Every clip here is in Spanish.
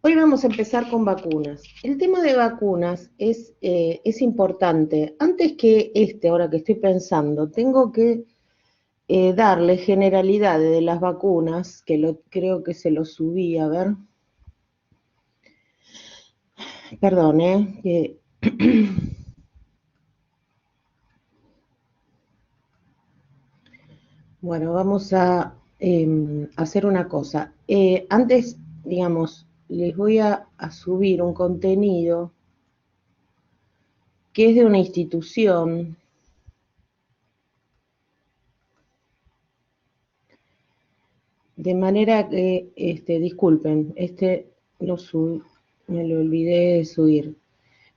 Hoy vamos a empezar con vacunas. El tema de vacunas es importante. Antes que ahora que estoy pensando, tengo que darle generalidades de las vacunas, creo que se lo subí, a ver, perdón, bueno, vamos a hacer una cosa. Antes, digamos, les voy a subir un contenido que es de una institución. De manera que, disculpen, me lo olvidé de subir.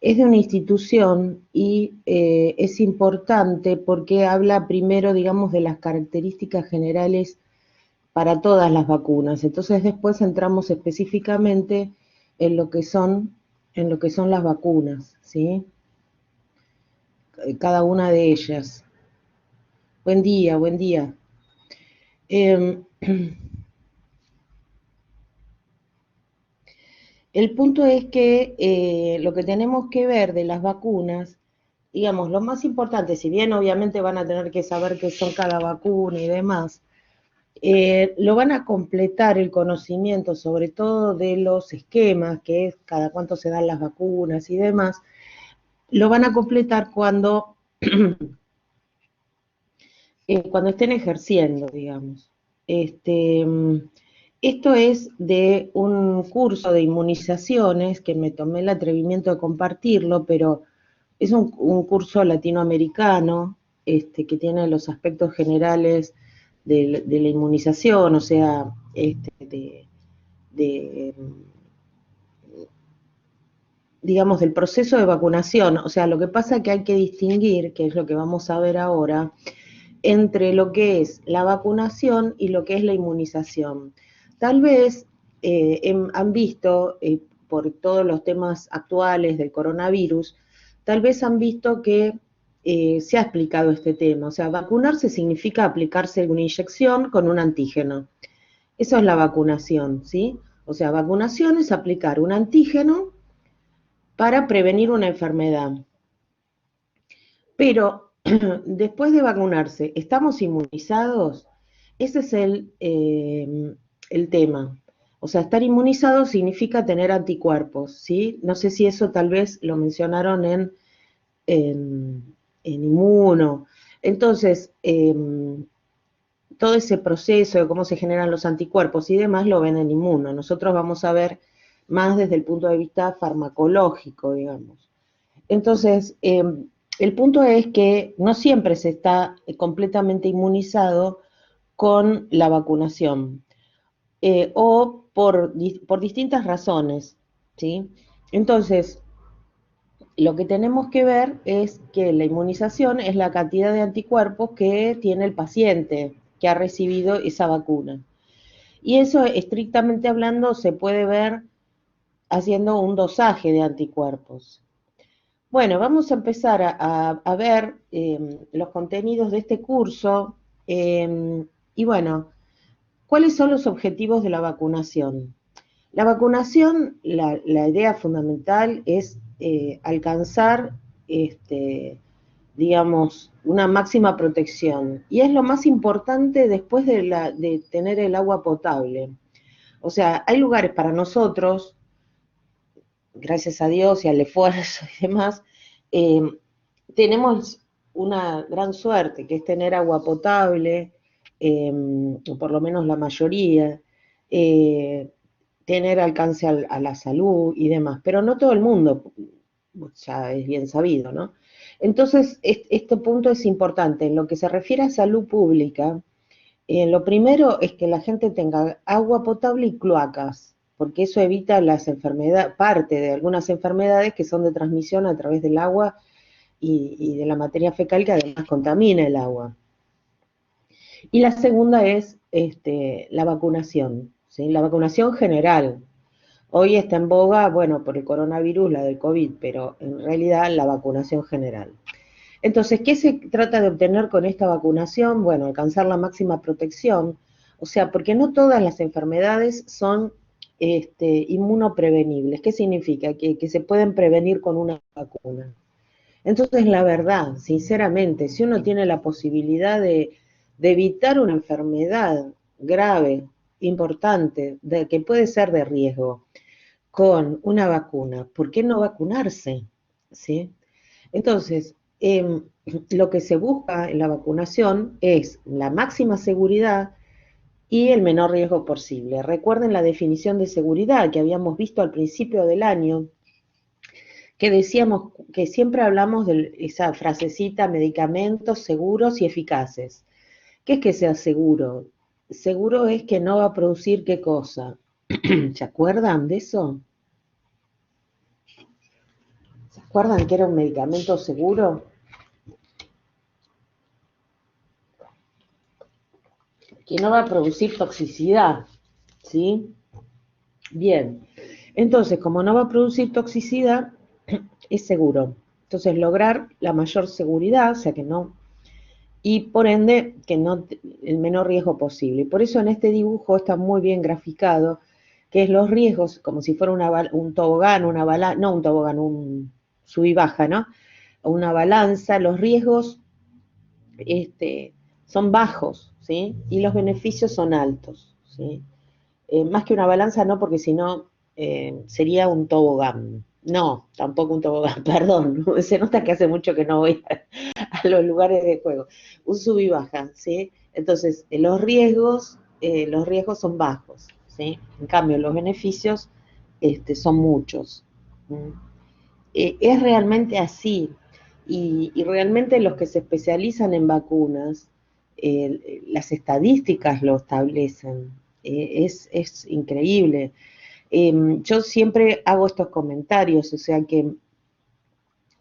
Es de una institución y es importante porque habla primero, digamos, de las características generales para todas las vacunas. Entonces después entramos específicamente en lo que son, en lo que son las vacunas, ¿sí? Cada una de ellas. Buen día, buen día. Eh, El punto es que lo que tenemos que ver de las vacunas, digamos, lo más importante, si bien obviamente van a tener que saber qué son cada vacuna y demás, lo van a completar el conocimiento, sobre todo de los esquemas, que es cada cuánto se dan las vacunas y demás, lo van a completar cuando estén ejerciendo, digamos. Este, Esto es de un curso de inmunizaciones que me tomé el atrevimiento de compartirlo, pero es un curso latinoamericano que tiene los aspectos generales de la inmunización, o sea, de, digamos, del proceso de vacunación. O sea, lo que pasa es que hay que distinguir, que es lo que vamos a ver ahora, entre lo que es la vacunación y lo que es la inmunización. Tal vez han visto, por todos los temas actuales del coronavirus, tal vez han visto que se ha explicado este tema. O sea, vacunarse significa aplicarse una inyección con un antígeno. Eso es la vacunación, ¿sí? O sea, vacunación es aplicar un antígeno para prevenir una enfermedad. Pero después de vacunarse, ¿estamos inmunizados? Ese es el tema. O sea, estar inmunizado significa tener anticuerpos, ¿sí? No sé si eso tal vez lo mencionaron en Inmuno. Entonces, todo ese proceso de cómo se generan los anticuerpos y demás lo ven en Inmuno. Nosotros vamos a ver más desde el punto de vista farmacológico, digamos. Entonces, el punto es que no siempre se está completamente inmunizado con la vacunación, o por distintas razones, ¿sí? Entonces, lo que tenemos que ver es que la inmunización es la cantidad de anticuerpos que tiene el paciente que ha recibido esa vacuna. Y eso, estrictamente hablando, se puede ver haciendo un dosaje de anticuerpos. Bueno, vamos a empezar a ver los contenidos de este curso y bueno, ¿cuáles son los objetivos de la vacunación? La vacunación, la idea fundamental es alcanzar, digamos, una máxima protección y es lo más importante después de tener el agua potable. O sea, hay lugares para nosotros, gracias a Dios y al esfuerzo y demás, eh, tenemos una gran suerte, que es tener agua potable, o por lo menos la mayoría, eh, tener alcance a la salud y demás, pero no todo el mundo, ya es bien sabido, ¿no? Entonces, este punto es importante. En lo que se refiere a salud pública, lo primero es que la gente tenga agua potable y cloacas, porque eso evita las enfermedades, parte de algunas enfermedades que son de transmisión a través del agua y de la materia fecal que además contamina el agua. Y la segunda es la vacunación, ¿sí? La vacunación general. Hoy está en boga, bueno, por el coronavirus, la del COVID, pero en realidad la vacunación general. Entonces, ¿qué se trata de obtener con esta vacunación? Bueno, alcanzar la máxima protección, o sea, porque no todas las enfermedades son inmunoprevenibles. ¿Qué significa? Que se pueden prevenir con una vacuna. Entonces, la verdad, sinceramente, si uno tiene la posibilidad de evitar una enfermedad grave, importante, que puede ser de riesgo, con una vacuna, ¿por qué no vacunarse? ¿Sí? Entonces, lo que se busca en la vacunación es la máxima seguridad y el menor riesgo posible. Recuerden la definición de seguridad que habíamos visto al principio del año, que decíamos que siempre hablamos de esa frasecita, medicamentos seguros y eficaces. ¿Qué es que sea seguro? Seguro es que no va a producir qué cosa. ¿Se acuerdan de eso? ¿Se acuerdan que era un medicamento seguro? Que no va a producir toxicidad, ¿sí? Bien, entonces, como no va a producir toxicidad, es seguro. Entonces, lograr la mayor seguridad, o sea que no, y por ende, que no el menor riesgo posible. Y por eso en este dibujo está muy bien graficado, que es los riesgos, como si fuera un tobogán, una balanza, no un tobogán, un sub y baja, ¿no? Una balanza, los riesgos son bajos, ¿sí? Y los beneficios son altos, ¿sí? Más que una balanza, no, porque si no sería un tobogán. No, tampoco un tobogán, perdón. Se nota que hace mucho que no voy a los lugares de juego. Un sub y baja, ¿sí? Entonces, los riesgos son bajos, ¿sí? En cambio, los beneficios son muchos. ¿Mm? Es realmente así. Y realmente los que se especializan en vacunas, las estadísticas lo establecen. Es increíble. Yo siempre hago estos comentarios, o sea que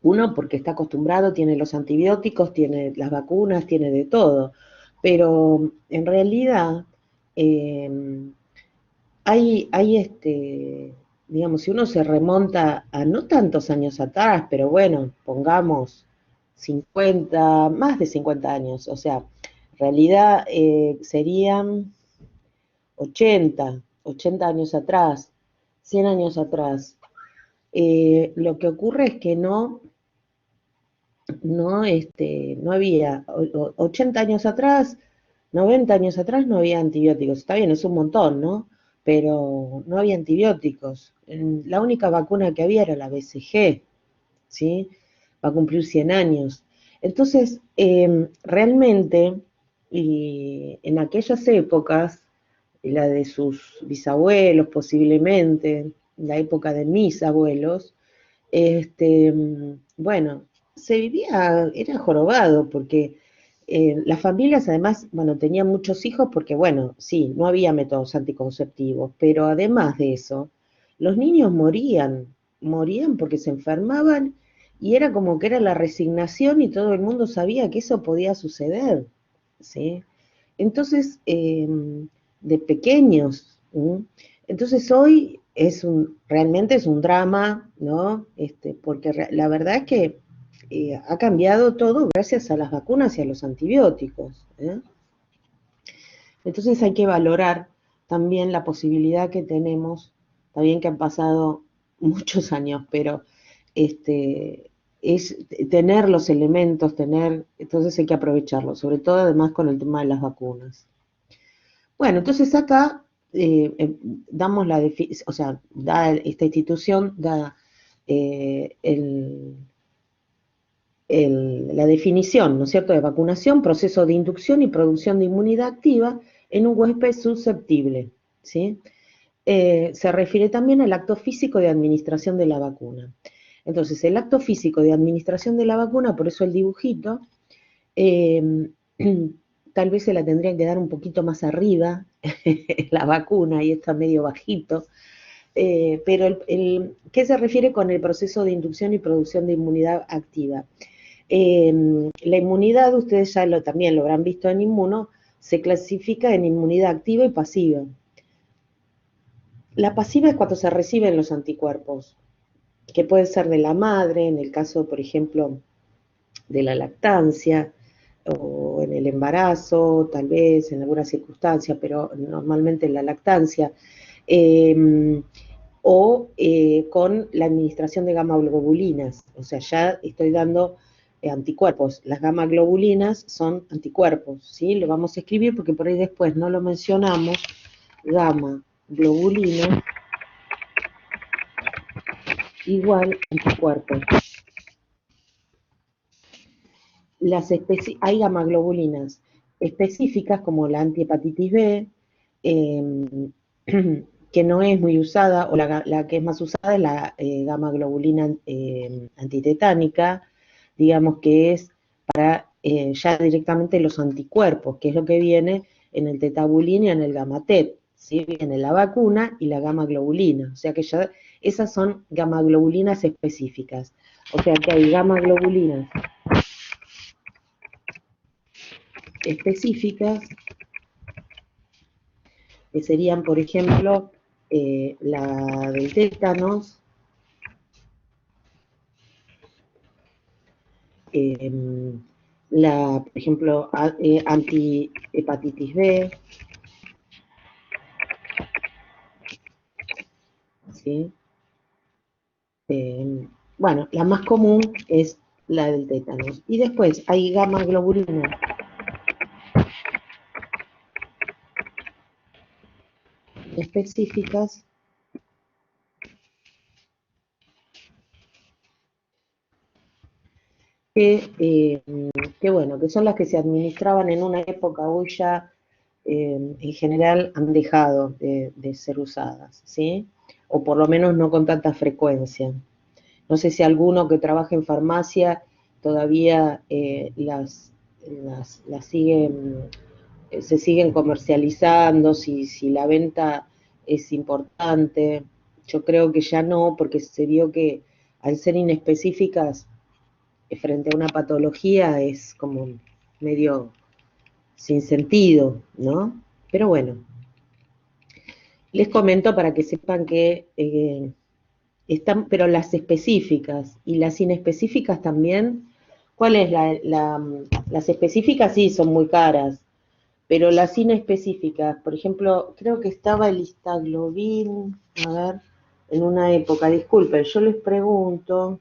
uno porque está acostumbrado, tiene los antibióticos, tiene las vacunas, tiene de todo, pero en realidad eh, digamos, si uno se remonta a no tantos años atrás, pero bueno, pongamos 50, más de 50 años, o sea, en realidad serían 80 años atrás, 100 años atrás. Lo que ocurre es que no había, 80 años atrás, 90 años atrás no había antibióticos. Está bien, es un montón, ¿no? Pero no había antibióticos. La única vacuna que había era la BCG, ¿sí? Va a cumplir 100 años. Entonces, realmente, y en aquellas épocas, la de sus bisabuelos posiblemente, la época de mis abuelos, bueno, se vivía, era jorobado, porque las familias además, bueno, tenían muchos hijos porque, bueno, sí, no había métodos anticonceptivos, pero además de eso, los niños morían porque se enfermaban y era como que era la resignación y todo el mundo sabía que eso podía suceder, ¿sí? Entonces, de pequeños, ¿sí? Entonces hoy realmente es un drama, ¿no? Porque la verdad es que ha cambiado todo gracias a las vacunas y a los antibióticos, ¿eh? Entonces hay que valorar también la posibilidad que tenemos, está bien que han pasado muchos años, pero este, es tener los elementos, entonces hay que aprovecharlos, sobre todo además con el tema de las vacunas. Bueno, entonces acá damos o sea, esta institución da eh, el, la definición, ¿no es cierto?, de vacunación, proceso de inducción y producción de inmunidad activa en un huésped susceptible, ¿sí? Se refiere también al acto físico de administración de la vacuna. Entonces, el acto físico de administración de la vacuna, por eso el dibujito, eh, tal vez se la tendrían que dar un poquito más arriba, la vacuna, y está medio bajito, pero ¿qué se refiere con el proceso de inducción y producción de inmunidad activa? La inmunidad, ustedes ya también lo habrán visto en Inmuno, se clasifica en inmunidad activa y pasiva. La pasiva es cuando se reciben los anticuerpos, que puede ser de la madre, en el caso, por ejemplo, de la lactancia, o en el embarazo, tal vez en alguna circunstancia, pero normalmente en la lactancia. o con la administración de gamma-globulinas. O sea, ya estoy dando anticuerpos. Las gamma-globulinas son anticuerpos, ¿sí? Lo vamos a escribir porque por ahí después no lo mencionamos. Gamma-globulina igual anticuerpos. Hay gamma-globulinas específicas como la antihepatitis B, que no es muy usada, o la que es más usada es la gamma-globulina antitetánica, digamos que es para ya directamente los anticuerpos, que es lo que viene en el tetabulín y en el gamatet, ¿sí? Viene la vacuna y la gamma-globulina, o sea que ya esas son gamma-globulinas específicas, o sea que hay gamma-globulinas específicas que serían, por ejemplo, la del tétanos, por ejemplo, antihepatitis B, ¿sí? Bueno, la más común es la del tétanos. Y después hay gamma globulinas específicas que son las que se administraban en una época, hoy ya en general han dejado de ser usadas, ¿sí? O por lo menos no con tanta frecuencia. No sé si alguno que trabaja en farmacia todavía las siguen, se siguen comercializando, si la venta es importante. Yo creo que ya no, porque se vio que al ser inespecíficas frente a una patología es como medio sin sentido, ¿no? Pero bueno, les comento para que sepan que están, pero las específicas y las inespecíficas también. ¿Cuál es las específicas? Sí, son muy caras, pero las inespecíficas, por ejemplo, creo que estaba el Histaglobin, a ver, en una época, disculpen, yo les pregunto,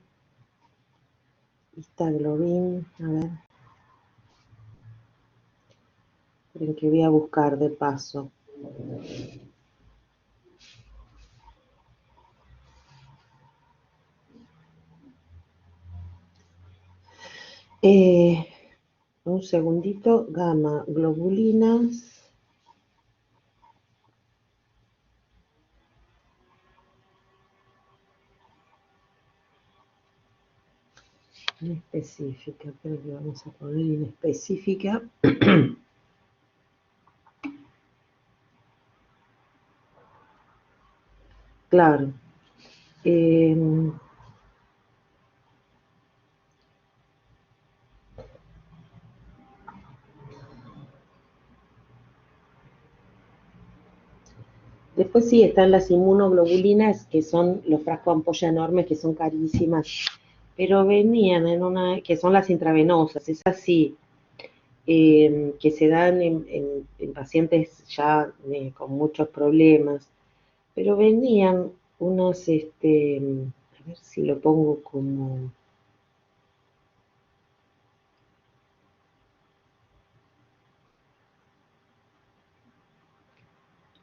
Histaglobin, a ver, esperen que voy a buscar de paso. Un segundito, gamma globulinas. Inespecífica, pero que vamos a poner inespecífica. Claro. Después sí están las inmunoglobulinas, que son los frascos ampolla enormes, que son carísimas, pero venían en una, que son las intravenosas, es así, que se dan en pacientes ya con muchos problemas, pero venían unas, a ver si lo pongo como,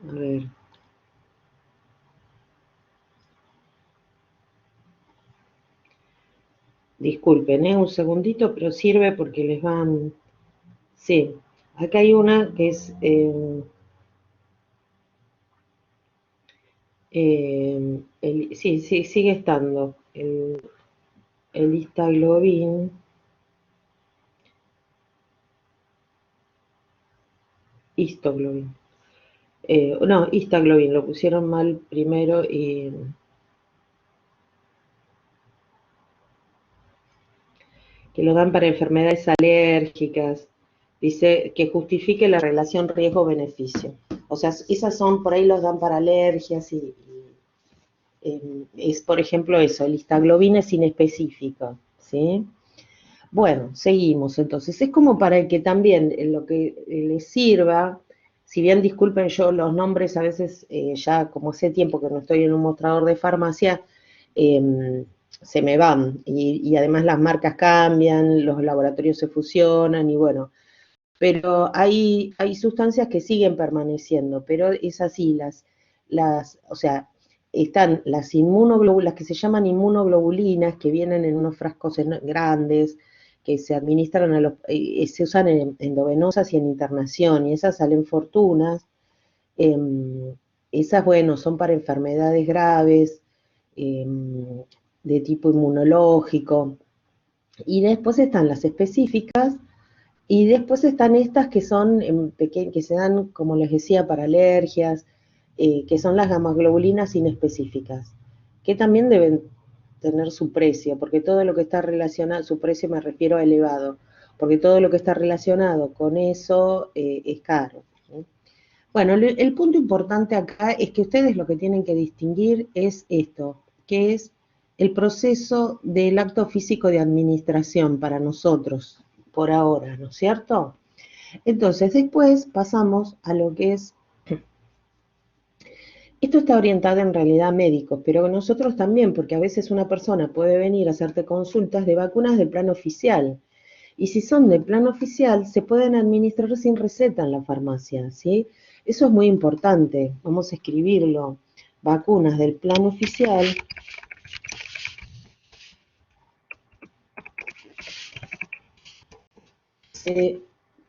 a ver, disculpen, un segundito, pero sirve porque les van, sí, acá hay una que es... sí, sí, sigue estando el Histaglobin, Histoglobin. No, Histaglobin, lo pusieron mal primero y que lo dan para enfermedades alérgicas. Dice que justifique la relación riesgo-beneficio. O sea, esas son, por ahí los dan para alergias es, por ejemplo, eso, el Histaglobin es inespecífico, ¿sí? Bueno, seguimos entonces. Es como para que también lo que les sirva si bien disculpen yo los nombres, a veces ya como hace tiempo que no estoy en un mostrador de farmacia, se me van. Y además las marcas cambian, los laboratorios se fusionan y bueno, pero hay sustancias que siguen permaneciendo, pero es así, o sea, están las inmunoglobulinas, que se llaman inmunoglobulinas, que vienen en unos frascos grandes, que se administran se usan en endovenosas y en internación, y esas salen fortunas. Esas, bueno, son para enfermedades graves, de tipo inmunológico. Y después están las específicas, y después están estas que son que se dan, como les decía, para alergias, que son las gamaglobulinas inespecíficas, que también deben tener su precio, porque todo lo que está relacionado, su precio me refiero a elevado, porque todo lo que está relacionado con eso es caro. ¿Sí? Bueno, el punto importante acá es que ustedes lo que tienen que distinguir es esto, que es el proceso del acto físico de administración para nosotros, por ahora, ¿no es cierto? Entonces, después pasamos a lo que es, esto está orientado en realidad a médicos, pero nosotros también, porque a veces una persona puede venir a hacerte consultas de vacunas del plan oficial, y si son del plan oficial, se pueden administrar sin receta en la farmacia, ¿sí? Eso es muy importante, vamos a escribirlo. Vacunas del plan oficial se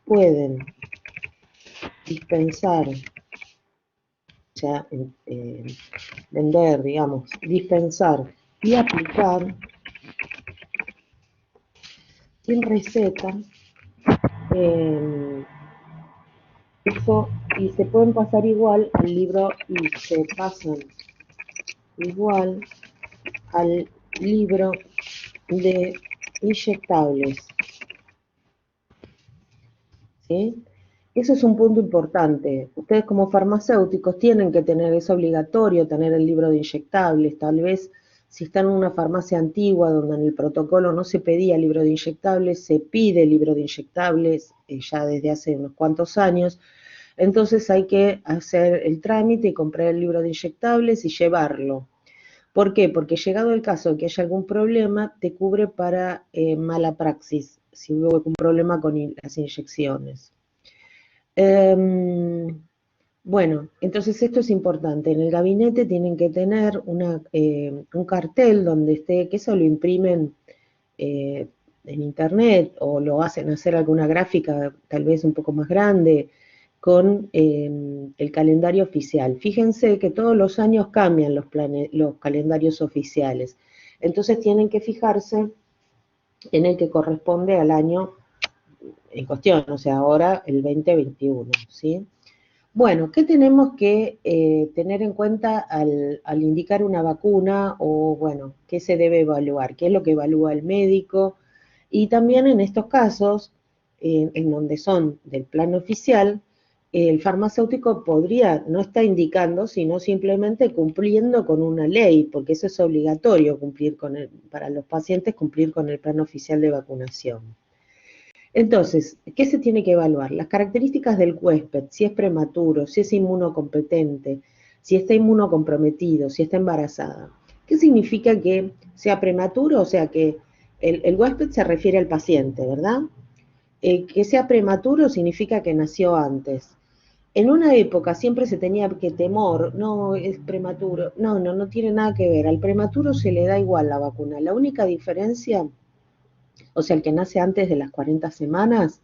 pueden dispensar, o sea, vender, digamos, dispensar y aplicar sin receta. eh, Eso, y se pueden pasar igual al libro y se pasan igual al libro de inyectables, ¿sí? Eso es un punto importante. Ustedes como farmacéuticos tienen que tener, es obligatorio tener el libro de inyectables. Tal vez si están en una farmacia antigua donde en el protocolo no se pedía libro de inyectables, se pide libro de inyectables ya desde hace unos cuantos años. Entonces hay que hacer el trámite y comprar el libro de inyectables y llevarlo. ¿Por qué? Porque llegado el caso de que haya algún problema, te cubre para mala praxis, si hubo algún problema con las inyecciones. Em, bueno, entonces esto es importante. En el gabinete tienen que tener un cartel donde esté, que eso lo imprimen en internet o lo hacen hacer alguna gráfica tal vez un poco más grande con el calendario oficial. Fíjense que todos los años cambian los calendarios oficiales. Entonces tienen que fijarse en el que corresponde al año en cuestión, o sea, ahora el 2021, ¿sí? Bueno, ¿qué tenemos que tener en cuenta al indicar una vacuna o, bueno, qué se debe evaluar? ¿Qué es lo que evalúa el médico? Y también en estos casos, en donde son del plan oficial, el farmacéutico podría, no está indicando, sino simplemente cumpliendo con una ley, porque eso es obligatorio cumplir para los pacientes cumplir con el plan oficial de vacunación. Entonces, ¿qué se tiene que evaluar? Las características del huésped, si es prematuro, si es inmunocompetente, si está inmunocomprometido, si está embarazada. ¿Qué significa que sea prematuro? O sea, que el huésped se refiere al paciente, ¿verdad? Que sea prematuro significa que nació antes. En una época siempre se tenía que temor, no es prematuro, no tiene nada que ver. Al prematuro se le da igual la vacuna. La única diferencia, o sea, el que nace antes de las 40 semanas,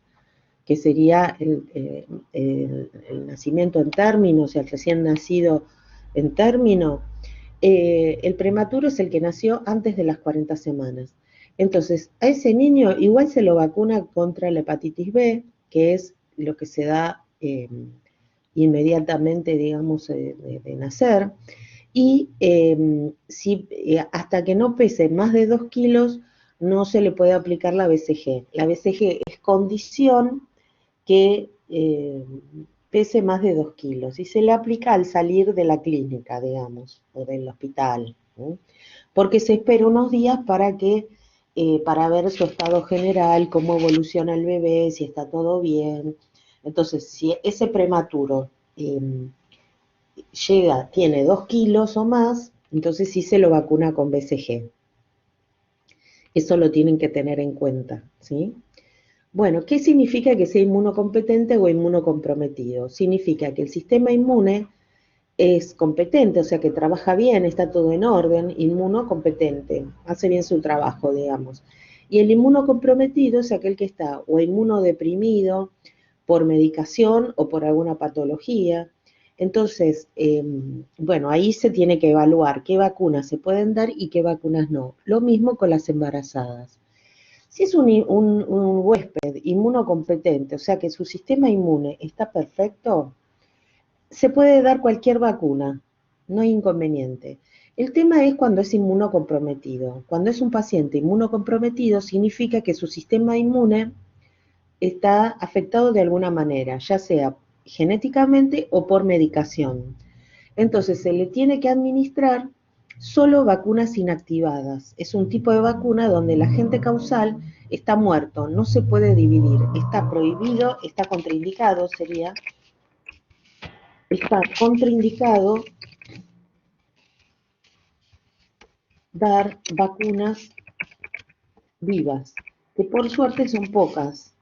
que sería el nacimiento en término, o sea, el recién nacido en término, el prematuro es el que nació antes de las 40 semanas. Entonces, a ese niño igual se lo vacuna contra la hepatitis B, que es lo que se da inmediatamente, digamos, de nacer, y hasta que no pese más de 2 kilos, no se le puede aplicar la BCG. La BCG es condición que pese más de 2 kilos y se le aplica al salir de la clínica, digamos, o del hospital, ¿no? Porque se espera unos días para ver su estado general, cómo evoluciona el bebé, si está todo bien. Entonces, si ese prematuro tiene 2 kilos o más, entonces sí se lo vacuna con BCG. Eso lo tienen que tener en cuenta, ¿sí? Bueno, ¿qué significa que sea inmunocompetente o inmunocomprometido? Significa que el sistema inmune es competente, o sea que trabaja bien, está todo en orden, inmunocompetente, hace bien su trabajo, digamos. Y el inmunocomprometido es aquel que está o inmunodeprimido por medicación o por alguna patología. Entonces, bueno, ahí se tiene que evaluar qué vacunas se pueden dar y qué vacunas no. Lo mismo con las embarazadas. Si es un huésped inmunocompetente, o sea que su sistema inmune está perfecto, se puede dar cualquier vacuna, no hay inconveniente. El tema es cuando es inmunocomprometido. Cuando es un paciente inmunocomprometido significa que su sistema inmune está afectado de alguna manera, ya sea genéticamente o por medicación. Entonces se le tiene que administrar solo vacunas inactivadas. Es un tipo de vacuna donde el agente causal está muerto, no se puede dividir, está prohibido, está contraindicado, está contraindicado dar vacunas vivas, que por suerte son pocas.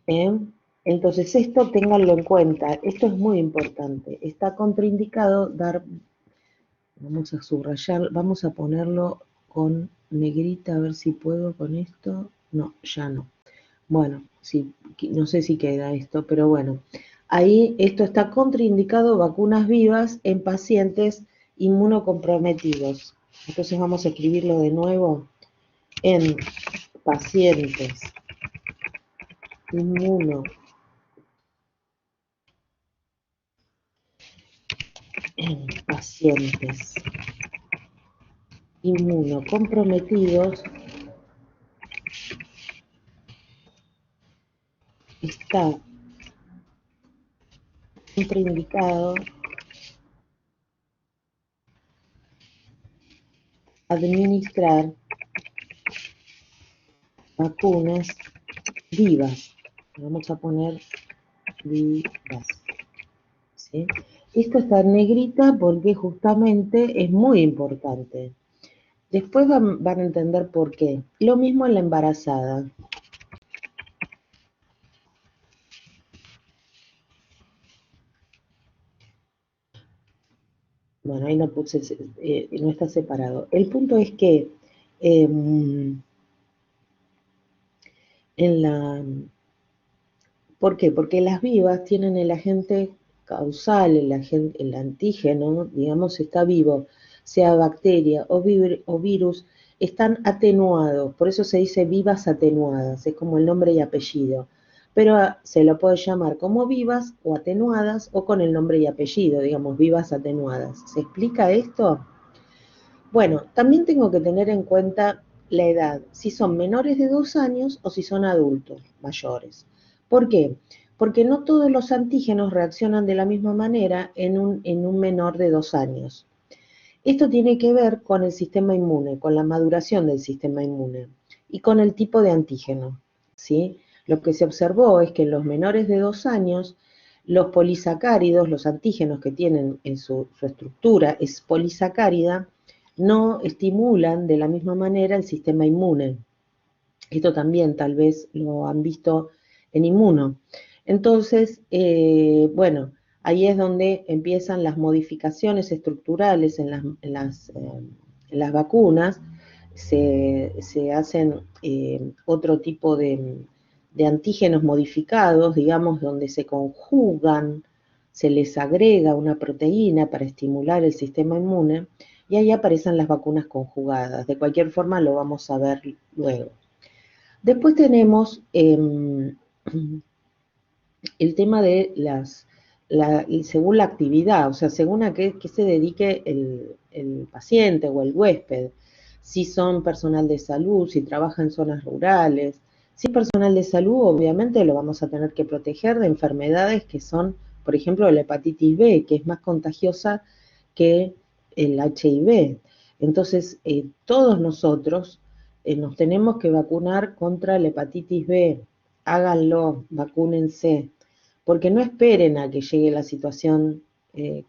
¿Eh? Entonces esto ténganlo en cuenta, esto es muy importante. Está contraindicado dar, vamos a subrayar, vamos a ponerlo con negrita, a ver si puedo con esto. No, ya no. Bueno, sí, no sé si queda esto, pero bueno. Ahí esto está contraindicado vacunas vivas en pacientes inmunocomprometidos. Entonces vamos a escribirlo de nuevo en pacientes inmuno, en pacientes inmunocomprometidos está contraindicado administrar vacunas vivas. Vamos a poner vivas. ¿Sí? Esto está en negrita porque justamente es muy importante. Después van a entender por qué. Lo mismo en la embarazada. Bueno, ahí no puse, no está separado. El punto es que en la, ¿por qué? Porque las vivas tienen el agente causal, el antígeno, digamos, está vivo, sea bacteria o virus, están atenuados, por eso se dice vivas atenuadas, es como el nombre y apellido. Pero se lo puede llamar como vivas o atenuadas o con el nombre y apellido, digamos, vivas atenuadas. ¿Se explica esto? Bueno, también tengo que tener en cuenta la edad, si son menores de 2 años o si son adultos mayores. ¿Por qué? Porque no todos los antígenos reaccionan de la misma manera en un menor de 2 años. Esto tiene que ver con el sistema inmune, con la maduración del sistema inmune y con el tipo de antígeno, ¿sí? Lo que se observó es que en los menores de 2 años, los polisacáridos, los antígenos que tienen en su estructura es polisacárida, no estimulan de la misma manera el sistema inmune. Esto también tal vez lo han visto en inmuno. Entonces, bueno, ahí es donde empiezan las modificaciones estructurales en las vacunas, se hacen otro tipo de antígenos modificados, digamos, donde se conjugan, se les agrega una proteína para estimular el sistema inmune, y ahí aparecen las vacunas conjugadas. De cualquier forma, lo vamos a ver luego. Después tenemos el tema de según la actividad, o sea, según a qué se dedique el paciente o el huésped, si son personal de salud, si trabaja en zonas rurales. Si es personal de salud, obviamente lo vamos a tener que proteger de enfermedades que son, por ejemplo, la hepatitis B, que es más contagiosa que el HIV. Entonces, todos nosotros nos tenemos que vacunar contra la hepatitis B. háganlo, vacúnense, porque no esperen a que llegue la situación eh,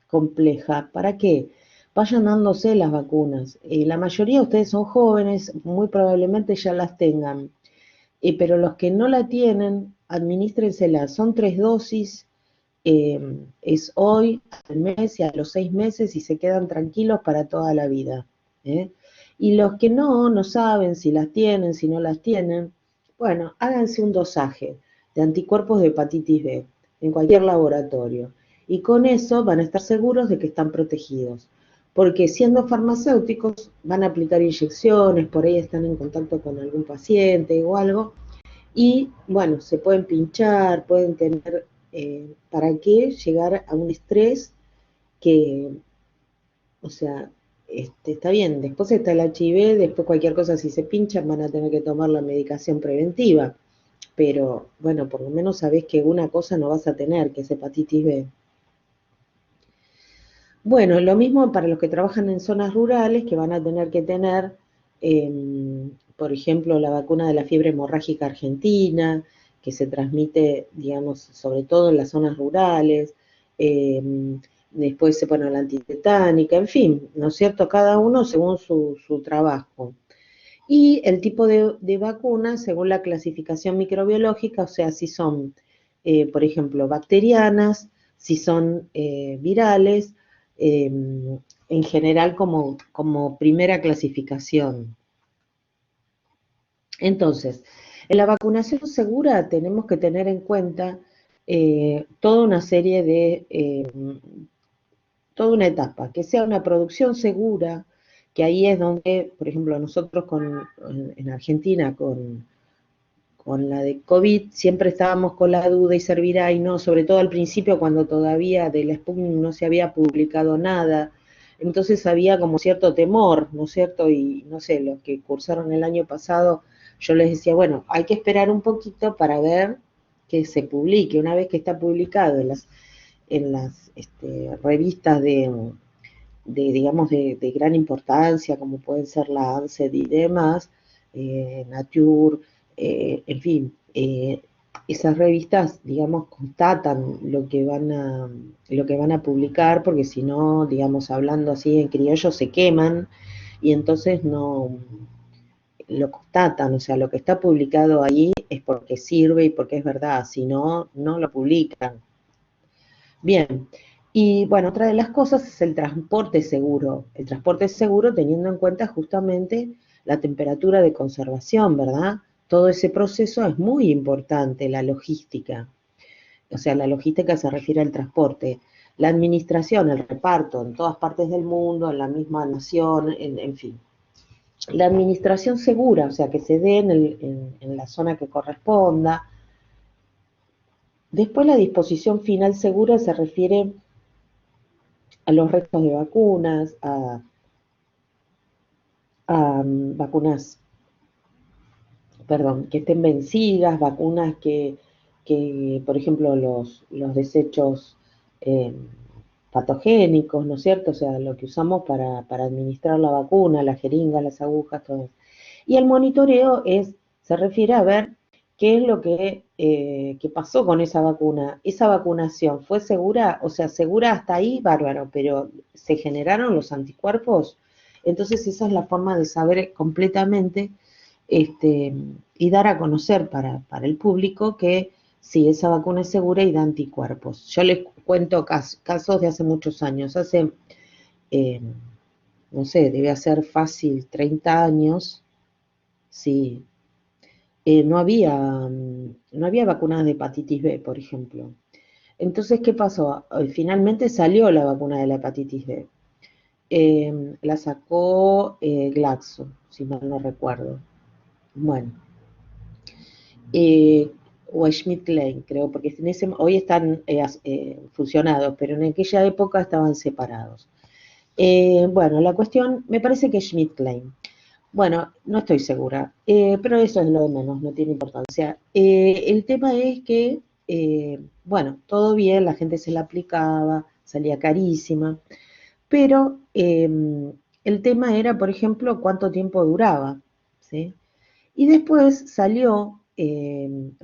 compleja. ¿Para qué? Vayan dándose las vacunas. La mayoría de ustedes son jóvenes, muy probablemente ya las tengan, pero los que no la tienen, administrensela. Son 3 dosis, es hoy, al mes y a los 6 meses y se quedan tranquilos para toda la vida. ¿eh? Y los que no saben si las tienen, si no las tienen, bueno, háganse un dosaje de anticuerpos de hepatitis B en cualquier laboratorio. Y con eso van a estar seguros de que están protegidos. Porque siendo farmacéuticos van a aplicar inyecciones, por ahí están en contacto con algún paciente o algo, y bueno, se pueden pinchar, pueden tener, ¿para qué llegar a un estrés que, o sea, está bien, después está el HIV, después cualquier cosa si se pinchan van a tener que tomar la medicación preventiva, pero bueno, por lo menos sabés que una cosa no vas a tener, que es hepatitis B. Bueno, lo mismo para los que trabajan en zonas rurales, que van a tener que tener, por ejemplo, la vacuna de la fiebre hemorrágica argentina, que se transmite, digamos, sobre todo en las zonas rurales. Después se pone la antitetánica, en fin, ¿no es cierto? Cada uno según su trabajo. Y el tipo de vacuna según la clasificación microbiológica, o sea, si son, por ejemplo, bacterianas, si son virales, eh, en general como primera clasificación. Entonces, en la vacunación segura tenemos que tener en cuenta toda una serie de, toda una etapa, que sea una producción segura, que ahí es donde, por ejemplo, nosotros en Argentina con la de COVID siempre estábamos con la duda y servirá y no, sobre todo al principio cuando todavía de la Sputnik no se había publicado nada, entonces había como cierto temor, ¿no es cierto? Y no sé, los que cursaron el año pasado, yo les decía, bueno, hay que esperar un poquito para ver que se publique, una vez que está publicado en las revistas digamos, de gran importancia, como pueden ser la ANSED y demás, Nature, en fin, esas revistas, digamos, constatan lo que van a publicar, porque si no, digamos, hablando así en criollo, se queman y entonces no lo constatan, o sea, lo que está publicado ahí es porque sirve y porque es verdad, si no, no lo publican. Bien, y bueno, otra de las cosas es el transporte seguro teniendo en cuenta justamente la temperatura de conservación, ¿verdad? Todo ese proceso es muy importante, la logística, o sea, la logística se refiere al transporte, la administración, el reparto en todas partes del mundo, en la misma nación, en fin. La administración segura, o sea, que se dé en la zona que corresponda. Después la disposición final segura se refiere a los restos de vacunas, a vacunas, perdón, que estén vencidas, vacunas que por ejemplo, los desechos eh, patogénicos, ¿no es cierto? O sea, lo que usamos para administrar la vacuna, las jeringas, las agujas, todo eso. Y el monitoreo se refiere a ver qué es lo que pasó con esa vacuna. ¿Esa vacunación fue segura? O sea, segura hasta ahí, bárbaro, pero ¿se generaron los anticuerpos? Entonces esa es la forma de saber completamente y dar a conocer para el público que sí, esa vacuna es segura y da anticuerpos. Yo les cuento casos de hace muchos años, eh, no sé, debe ser fácil 30 años, sí, no había vacunas de hepatitis B, por ejemplo. Entonces, ¿qué pasó? Finalmente salió la vacuna de la hepatitis B. La sacó Glaxo, si mal no recuerdo. Bueno, eh, o Schmidt Lane, creo, porque hoy están fusionados, pero en aquella época estaban separados. Bueno, la cuestión, me parece que Schmidt Lane. Bueno, no estoy segura, pero eso es lo de menos, no tiene importancia. El tema es que, bueno, todo bien, la gente se la aplicaba, salía carísima, pero el tema era, por ejemplo, cuánto tiempo duraba, ¿sí? Y después salió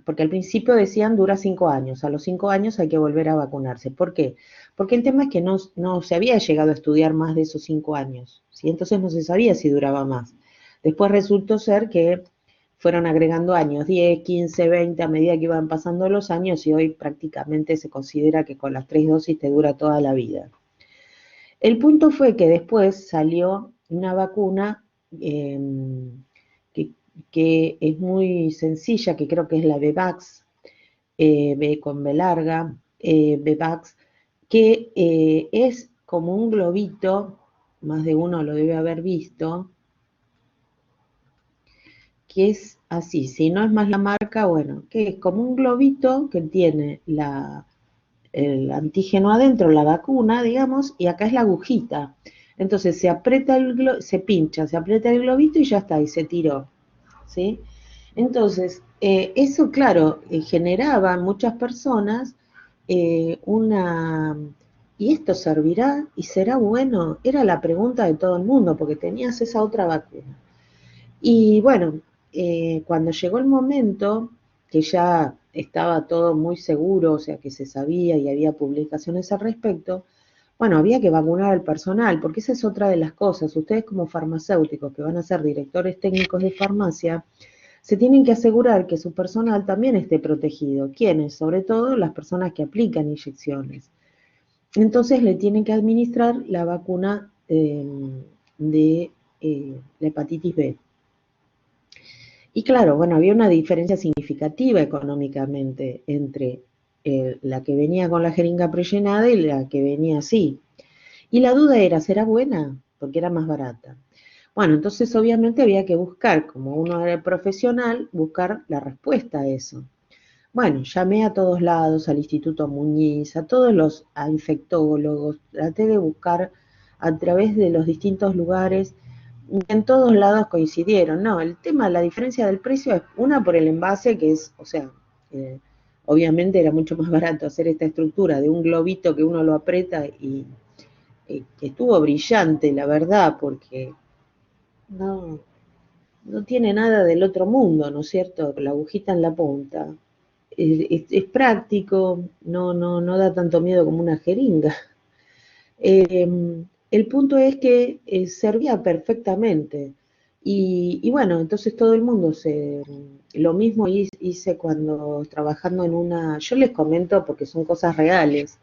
porque al principio decían dura 5 años, a los 5 años hay que volver a vacunarse. ¿Por qué? Porque el tema es que no se había llegado a estudiar más de esos 5 años, ¿sí? Entonces no se sabía si duraba más. Después resultó ser que fueron agregando años, 10, 15, 20, a medida que iban pasando los años y hoy prácticamente se considera que con las 3 dosis te dura toda la vida. El punto fue que después salió una vacuna eh, que, que es muy sencilla, que creo que es la Bevax, B con B larga, Bevax, que es como un globito, más de uno lo debe haber visto, que es así, si no es más la marca, bueno, que es como un globito que tiene el antígeno adentro, la vacuna, digamos, y acá es la agujita. Entonces se aprieta se pincha, se aprieta el globito y ya está, y se tiró, ¿sí? Entonces, eso, claro, generaba en muchas personas una... ¿Y esto servirá y será bueno? Era la pregunta de todo el mundo, porque tenías esa otra vacuna. Y bueno, cuando llegó el momento que ya estaba todo muy seguro, o sea que se sabía y había publicaciones al respecto, bueno, había que vacunar al personal, porque esa es otra de las cosas. Ustedes como farmacéuticos que van a ser directores técnicos de farmacia, se tienen que asegurar que su personal también esté protegido. ¿Quiénes? Sobre todo las personas que aplican inyecciones. Entonces le tienen que administrar la vacuna de la hepatitis B. Y claro, bueno, había una diferencia significativa económicamente entre la que venía con la jeringa prellenada y la que venía así. Y la duda era, ¿será buena? Porque era más barata. Bueno, entonces obviamente había que buscar, como uno era el profesional, buscar la respuesta a eso. Bueno, llamé a todos lados, al Instituto Muñiz, a todos los infectólogos, traté de buscar a través de los distintos lugares, y en todos lados coincidieron. No, el tema, la diferencia del precio es una por el envase, que es, o sea, eh, obviamente era mucho más barato hacer esta estructura de un globito que uno lo aprieta y que estuvo brillante, la verdad, porque no, no tiene nada del otro mundo, ¿no es cierto? La agujita en la punta. Es práctico, no da tanto miedo como una jeringa. El punto es que servía perfectamente. Y bueno, entonces todo el mundo lo mismo hice cuando trabajando en una, yo les comento porque son cosas reales.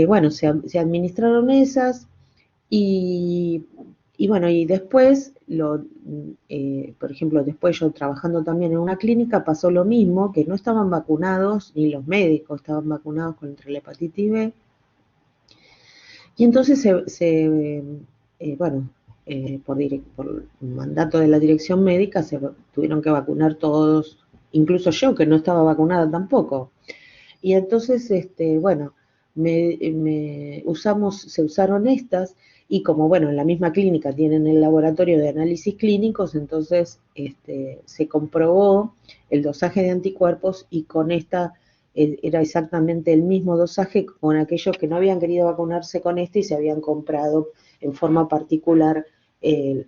Bueno, se administraron esas, y, y bueno, y después, por ejemplo, después yo trabajando también en una clínica pasó lo mismo, que no estaban vacunados, ni los médicos estaban vacunados contra la hepatitis B, y entonces bueno, por mandato de la dirección médica se tuvieron que vacunar todos, incluso yo que no estaba vacunada tampoco. Y entonces, bueno, se usaron estas y como, bueno, en la misma clínica tienen el laboratorio de análisis clínicos, entonces se comprobó el dosaje de anticuerpos y con esta era exactamente el mismo dosaje con aquellos que no habían querido vacunarse con este y se habían comprado en forma particular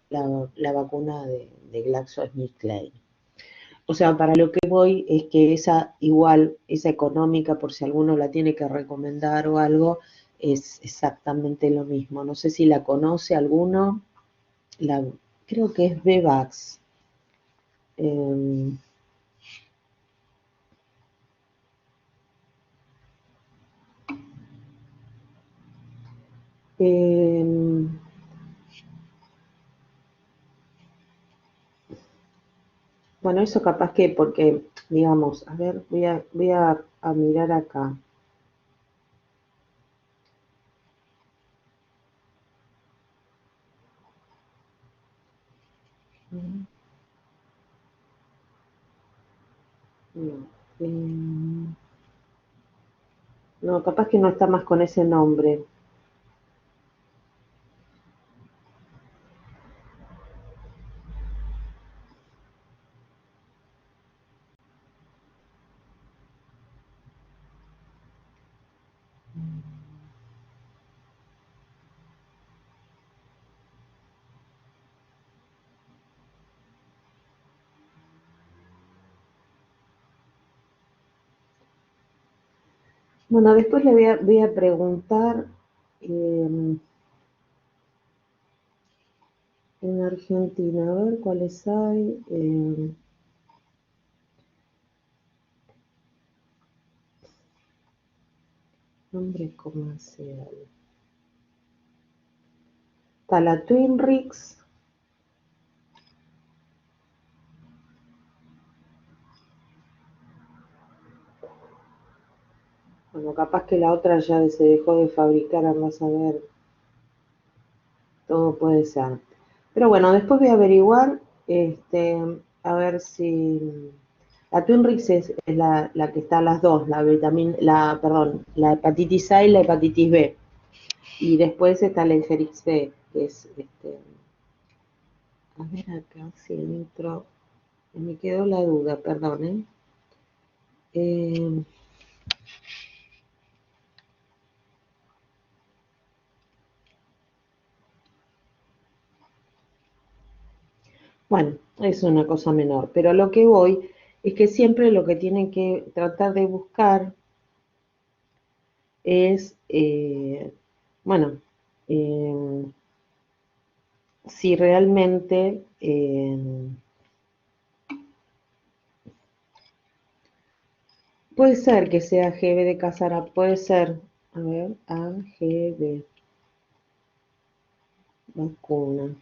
la vacuna de GlaxoSmithKline. O sea, para lo que voy es que esa igual, esa económica, por si alguno la tiene que recomendar o algo, es exactamente lo mismo. No sé si la conoce alguno, la, creo que es Bevax. Eh, eh, bueno, eso capaz que porque, digamos, a ver, a mirar acá. No, no, capaz que no está más con ese nombre. Bueno, después le voy a preguntar en Argentina, a ver cuáles hay. Nombre comercial. Está la Twin Rix. Bueno, capaz que la otra ya se dejó de fabricar, vamos a ver. Todo puede ser. Pero bueno, después voy a averiguar, a ver si la Twin Rix es la que está a las dos, perdón, la hepatitis A y la hepatitis B. Y después está la Engerix B, que es, a ver acá si entro, me quedó la duda, perdón, ¿eh? Eh, bueno, es una cosa menor, pero a lo que voy es que siempre lo que tienen que tratar de buscar es, bueno, eh, si realmente puede ser que sea GB de Casara, puede ser, a ver, AGB, vacuna.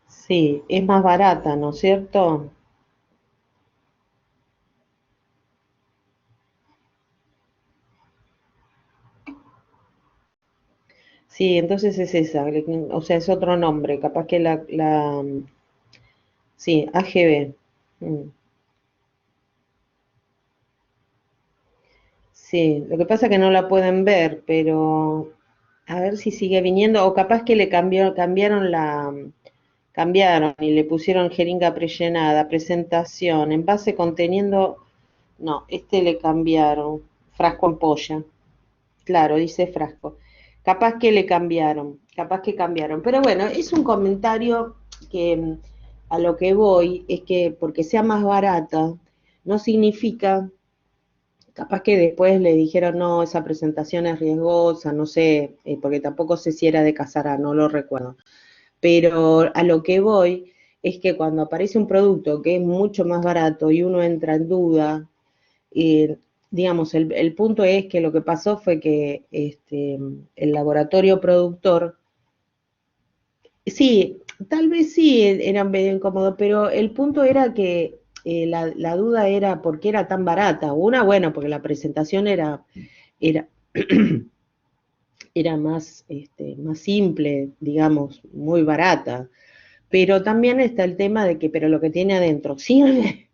Sí, es más barata, ¿no es cierto? Sí, entonces es esa, o sea, es otro nombre, capaz que sí, AGB. Mm. Sí, lo que pasa es que no la pueden ver, pero a ver si sigue viniendo, o capaz que cambiaron y le pusieron jeringa prellenada, presentación, envase conteniendo, no, le cambiaron, frasco ampolla, claro, dice frasco. Capaz que le cambiaron, capaz que cambiaron. Pero bueno, es un comentario que a lo que voy es que porque sea más barata, no significa, capaz que después le dijeron, no, esa presentación es riesgosa, no sé, porque tampoco sé si era de Casara, no lo recuerdo. Pero a lo que voy es que cuando aparece un producto que es mucho más barato y uno entra en duda, eh, digamos, el punto es que lo que pasó fue que el laboratorio productor, sí, tal vez sí era medio incómodo, pero el punto era que la duda era por qué era tan barata. Una, bueno, porque la presentación era, era más, más simple, digamos, muy barata. Pero también está el tema de que, pero lo que tiene adentro, ¿sirve?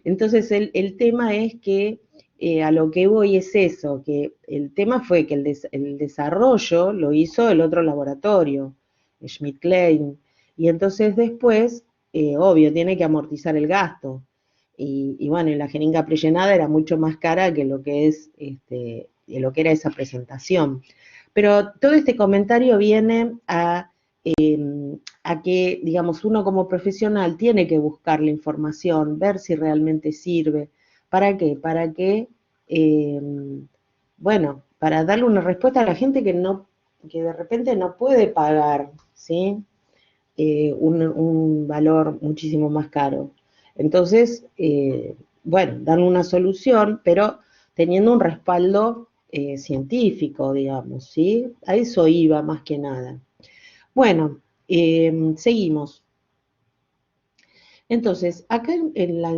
Entonces el tema es que a lo que voy es eso, que el tema fue que el desarrollo lo hizo el otro laboratorio, Schmidt Klein, y entonces después, obvio, tiene que amortizar el gasto. Y bueno, y la jeringa prellenada era mucho más cara que lo que es lo que era esa presentación. Pero todo este comentario viene a que, digamos, uno como profesional tiene que buscar la información, ver si realmente sirve. ¿Para qué? Para que, eh, bueno, para darle una respuesta a la gente que de repente no puede pagar, ¿sí? Un valor muchísimo más caro. Entonces, bueno, darle una solución, pero teniendo un respaldo científico, digamos, ¿sí? A eso iba más que nada. Bueno, seguimos. Entonces, acá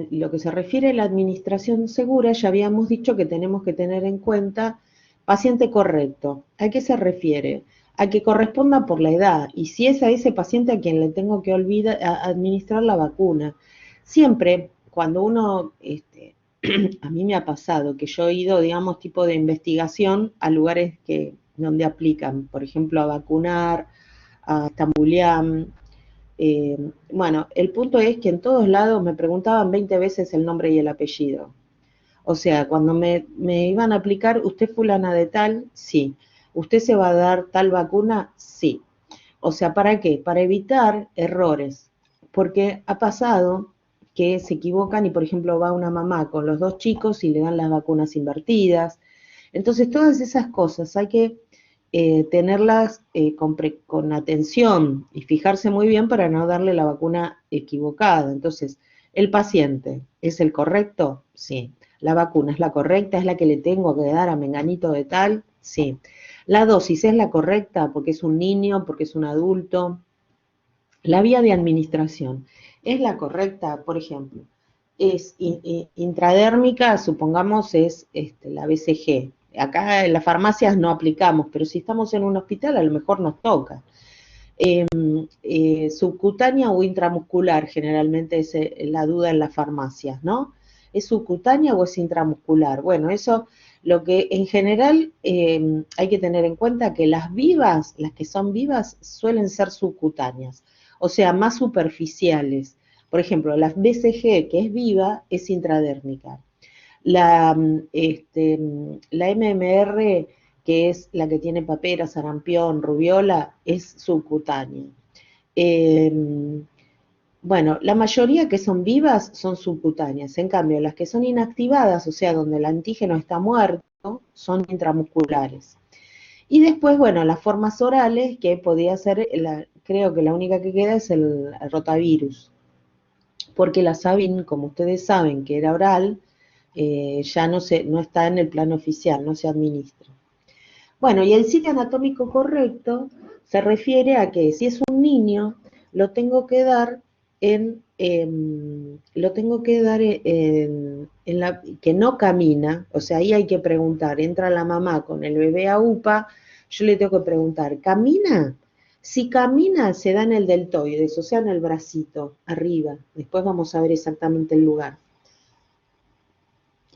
lo que se refiere a la administración segura, ya habíamos dicho que tenemos que tener en cuenta paciente correcto. ¿A qué se refiere? A que corresponda por la edad y si es a ese paciente a quien le tengo que administrar la vacuna. Siempre, cuando uno, a mí me ha pasado que yo he ido, digamos, tipo de investigación a lugares donde aplican, por ejemplo, a vacunar, a Tambuliam, bueno, el punto es que en todos lados me preguntaban 20 veces el nombre y el apellido. O sea, cuando me iban a aplicar, ¿usted fulana de tal? Sí. ¿Usted se va a dar tal vacuna? Sí. O sea, ¿para qué? Para evitar errores. porque ha pasado que se equivocan y, por ejemplo, va una mamá con los 2 chicos y le dan las vacunas invertidas. Entonces, todas esas cosas hay que tenerlas con atención y fijarse muy bien para no darle la vacuna equivocada. Entonces, ¿el paciente es el correcto? Sí. ¿La vacuna es la correcta? ¿Es la que le tengo que dar a menganito de tal? Sí. ¿La dosis es la correcta porque es un niño, porque es un adulto? La vía de administración es la correcta, por ejemplo, es intradérmica, supongamos es la BCG. Acá en las farmacias no aplicamos, pero si estamos en un hospital a lo mejor nos toca. Subcutánea o intramuscular, generalmente es la duda en las farmacias, ¿no? ¿Es subcutánea o es intramuscular? Bueno, eso lo que en general hay que tener en cuenta que las vivas, las que son vivas, suelen ser subcutáneas, o sea, más superficiales. Por ejemplo, la BCG, que es viva, es intradérmica. La, la MMR, que es la que tiene papera, sarampión, rubiola, es subcutánea. Bueno, la mayoría que son vivas son subcutáneas, en cambio las que son inactivadas, o sea, donde el antígeno está muerto, son intramusculares. Y después, bueno, las formas orales, que podía ser, creo que la única que queda es el rotavirus, porque la Sabin, como ustedes saben, que era oral, ya no está en el plano oficial, no se administra. Bueno, y el sitio anatómico correcto se refiere a que si es un niño, lo tengo que dar que no camina, o sea, ahí hay que preguntar, entra la mamá con el bebé a UPA, yo le tengo que preguntar, ¿camina? Si camina, se da en el deltoides, o sea, en el bracito, arriba. Después vamos a ver exactamente el lugar.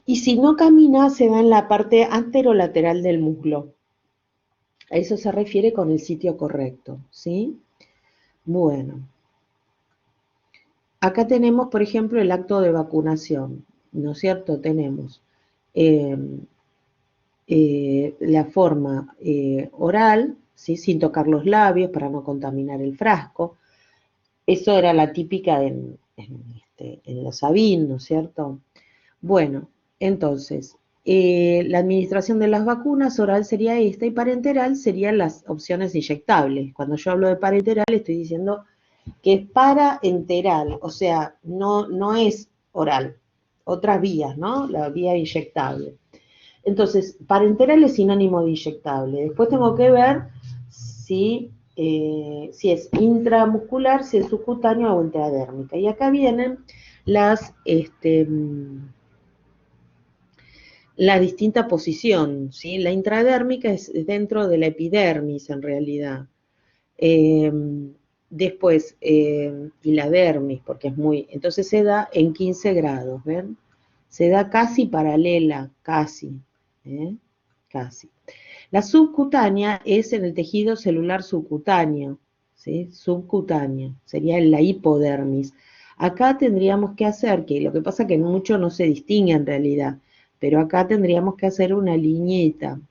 Y si no camina, se da en la parte anterolateral del muslo. A eso se refiere con el sitio correcto, ¿sí? Bueno, acá tenemos, por ejemplo, el acto de vacunación, ¿no es cierto? Tenemos eh, la forma oral, ¿sí? Sin tocar los labios para no contaminar el frasco. Eso era la típica en los Sabin, ¿no es cierto? Bueno, entonces, la administración de las vacunas oral sería esta y parenteral serían las opciones inyectables. Cuando yo hablo de parenteral estoy diciendo que es parenteral, o sea, no es oral, otras vías, ¿no? La vía inyectable. Entonces, parenteral es sinónimo de inyectable. Después tengo que ver si es intramuscular, si es subcutáneo o intradérmica. Y acá vienen las, la distinta posición, ¿sí? La intradérmica es dentro de la epidermis en realidad. Después, y la dermis, porque es muy, entonces se da en 15 grados, ¿ven? Se da casi paralela, casi, casi. La subcutánea es en el tejido celular subcutáneo, ¿sí? Subcutánea, sería en la hipodermis. Acá tendríamos que hacer, que lo que pasa es que mucho no se distingue en realidad, pero acá tendríamos que hacer una liñeta,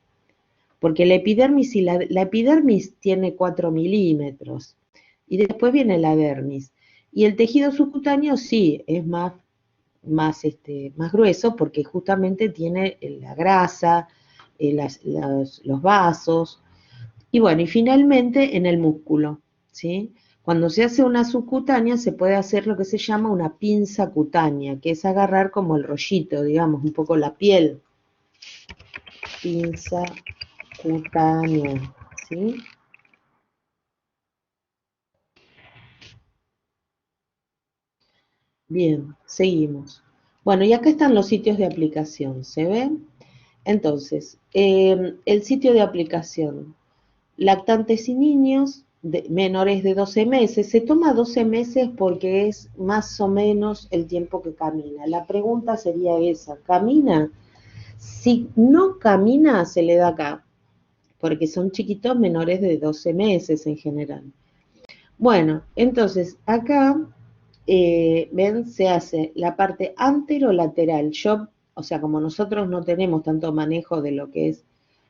porque la epidermis, la epidermis tiene 4 milímetros, y después viene la dermis. Y el tejido subcutáneo sí, es más grueso, porque justamente tiene la grasa, los vasos, y bueno, y finalmente en el músculo, ¿sí? Cuando se hace una subcutánea se puede hacer lo que se llama una pinza cutánea, que es agarrar como el rollito, digamos, un poco la piel. Pinza cutánea, ¿sí? Bien, seguimos. Bueno, y acá están los sitios de aplicación, ¿se ven? Entonces, el sitio de aplicación, lactantes y niños menores de 12 meses, se toma 12 meses porque es más o menos el tiempo que camina. La pregunta sería esa, ¿camina? Si no camina, se le da acá, porque son chiquitos menores de 12 meses en general. Bueno, entonces acá, ven, se hace la parte anterolateral. Yo, o sea, como nosotros no tenemos tanto manejo de lo que es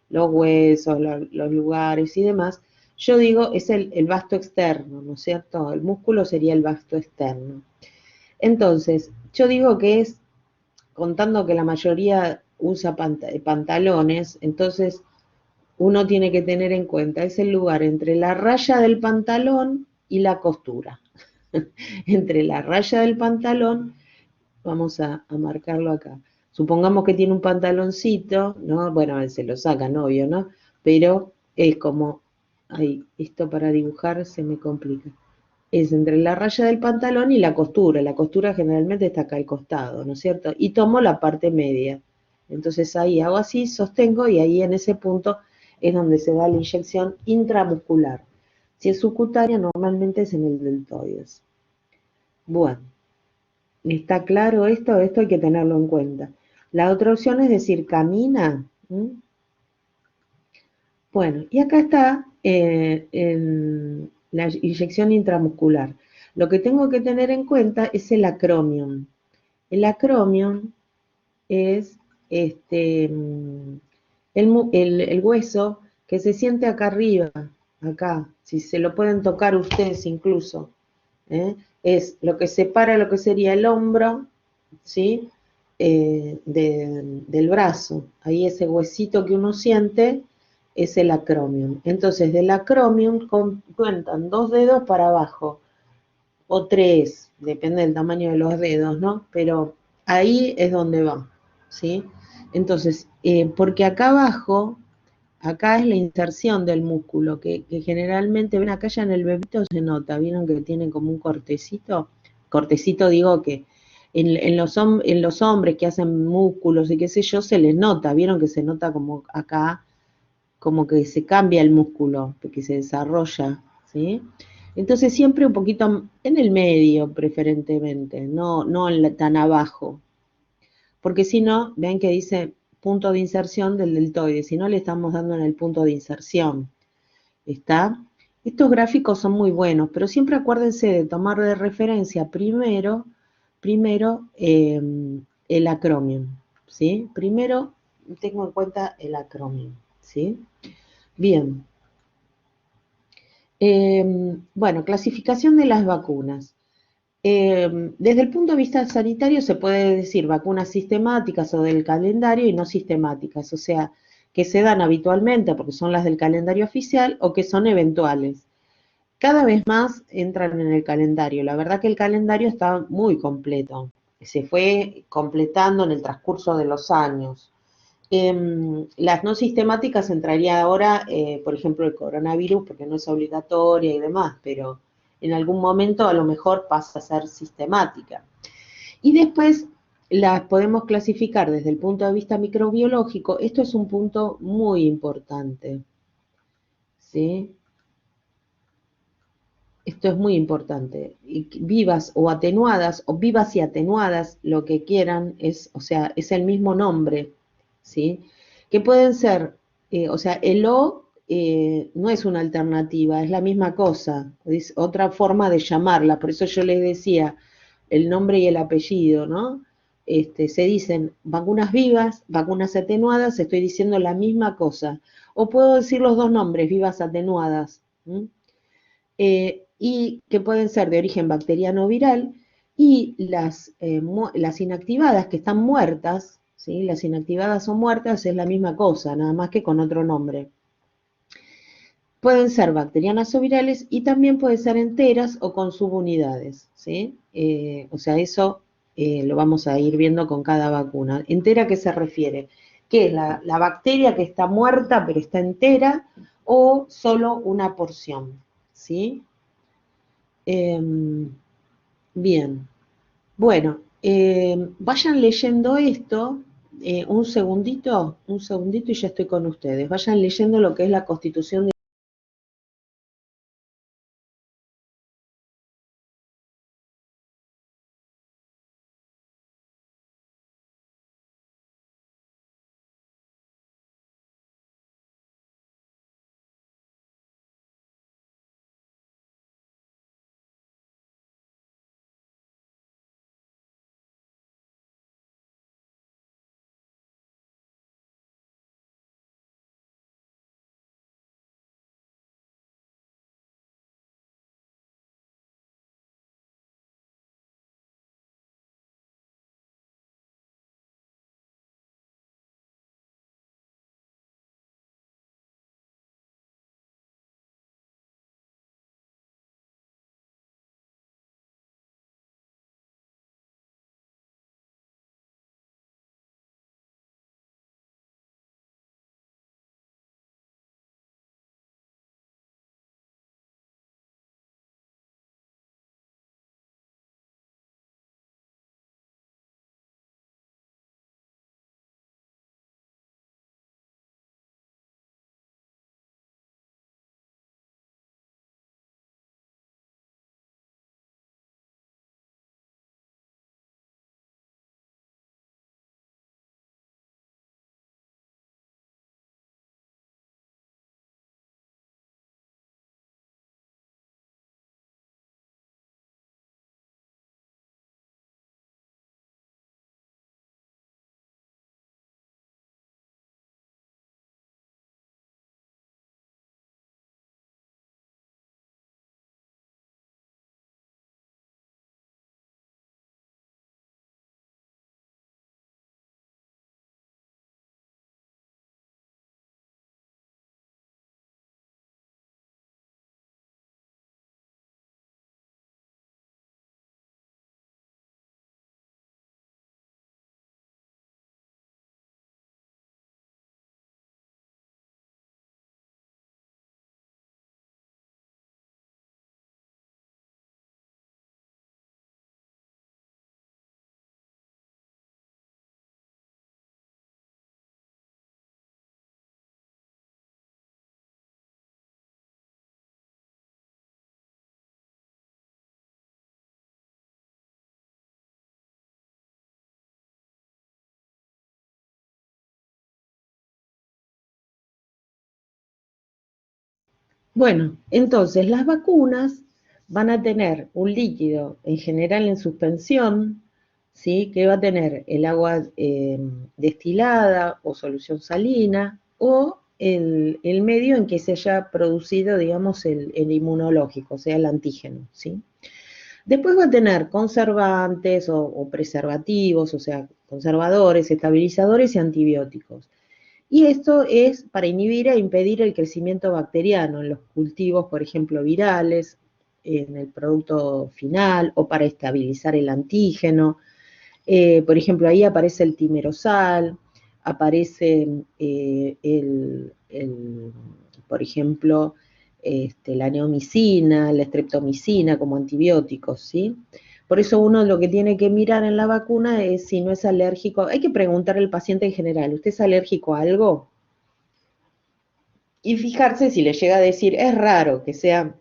los huesos, los lugares y demás, Yo digo, es el vasto externo, ¿no es cierto? El músculo sería el vasto externo. Entonces, yo digo que es, contando que la mayoría usa pantalones, entonces uno tiene que tener en cuenta, es el lugar entre la raya del pantalón y la costura. Entre la raya del pantalón, vamos a marcarlo acá. Supongamos que tiene un pantaloncito, ¿no? Bueno, se lo sacan, obvio, ¿no? Pero es como, ay, esto para dibujar se me complica. Es entre la raya del pantalón y la costura. La costura generalmente está acá al costado, ¿no es cierto? Y tomo la parte media. Entonces ahí hago así, sostengo y ahí en ese punto es donde se da la inyección intramuscular. Si es subcutánea, normalmente es en el deltoides. Bueno, ¿está claro esto? Esto hay que tenerlo en cuenta. La otra opción es decir, camina. ¿M? Bueno, y acá está la inyección intramuscular. Lo que tengo que tener en cuenta es el acromion. El acromion es el hueso que se siente acá arriba, acá, si se lo pueden tocar ustedes incluso. ¿Eh? Es lo que separa lo que sería el hombro, ¿sí? Del brazo. Ahí ese huesito que uno siente es el acromion. Entonces, del acromion cuentan 2 dedos para abajo, o 3, depende del tamaño de los dedos, ¿no? Pero ahí es donde va, ¿sí? Entonces, porque acá abajo, acá es la inserción del músculo, que generalmente, ven acá ya en el bebito se nota, vieron que tiene como un cortecito digo que en los hombres que hacen músculos y qué sé yo, se les nota, vieron que se nota como acá, como que se cambia el músculo, que se desarrolla, ¿sí? Entonces siempre un poquito en el medio preferentemente, no tan abajo, porque si no, ven que dice punto de inserción del deltoide, si no le estamos dando en el punto de inserción, ¿está? Estos gráficos son muy buenos, pero siempre acuérdense de tomar de referencia primero el acromion, ¿sí? Primero tengo en cuenta el acromion, ¿sí? Bien. Bueno, clasificación de las vacunas. Desde el punto de vista sanitario se puede decir vacunas sistemáticas o del calendario y no sistemáticas, o sea, que se dan habitualmente porque son las del calendario oficial o que son eventuales. Cada vez más entran en el calendario. La verdad que el calendario está muy completo. Se fue completando en el transcurso de los años. Las no sistemáticas entraría ahora, por ejemplo, el coronavirus, porque no es obligatoria y demás, pero en algún momento a lo mejor pasa a ser sistemática. Y después las podemos clasificar desde el punto de vista microbiológico. Esto es un punto muy importante, ¿sí? Esto es muy importante. Vivas o vivas y atenuadas, lo que quieran, o sea, es el mismo nombre, ¿sí? Que pueden ser, o sea, el O no es una alternativa, es la misma cosa, es otra forma de llamarla, por eso yo les decía el nombre y el apellido, ¿no? Se dicen vacunas vivas, vacunas atenuadas, estoy diciendo la misma cosa. O puedo decir los dos nombres, vivas atenuadas. Y que pueden ser de origen bacteriano o viral, y las inactivadas que están muertas, ¿sí? Las inactivadas o muertas es la misma cosa, nada más que con otro nombre. Pueden ser bacterianas o virales y también pueden ser enteras o con subunidades, ¿sí? O sea, eso lo vamos a ir viendo con cada vacuna. ¿Entera a qué se refiere? ¿Qué es la bacteria que está muerta pero está entera o solo una porción? ¿Sí? Bien, bueno, vayan leyendo esto, un segundito y ya estoy con ustedes. Vayan leyendo lo que es la Constitución de Bueno, entonces las vacunas van a tener un líquido en general en suspensión, ¿sí? Que va a tener el agua destilada o solución salina o el medio en que se haya producido, digamos, el inmunológico, o sea, el antígeno, ¿sí? Después va a tener conservantes o preservativos, o sea, conservadores, estabilizadores y antibióticos. Y esto es para inhibir e impedir el crecimiento bacteriano en los cultivos, por ejemplo, virales, en el producto final, o para estabilizar el antígeno. Por ejemplo, ahí aparece el timerosal, aparece por ejemplo, la neomicina, la streptomicina como antibióticos, ¿sí? Por eso uno lo que tiene que mirar en la vacuna es si no es alérgico. Hay que preguntar al paciente en general, ¿usted es alérgico a algo? Y fijarse si le llega a decir, es raro que sea,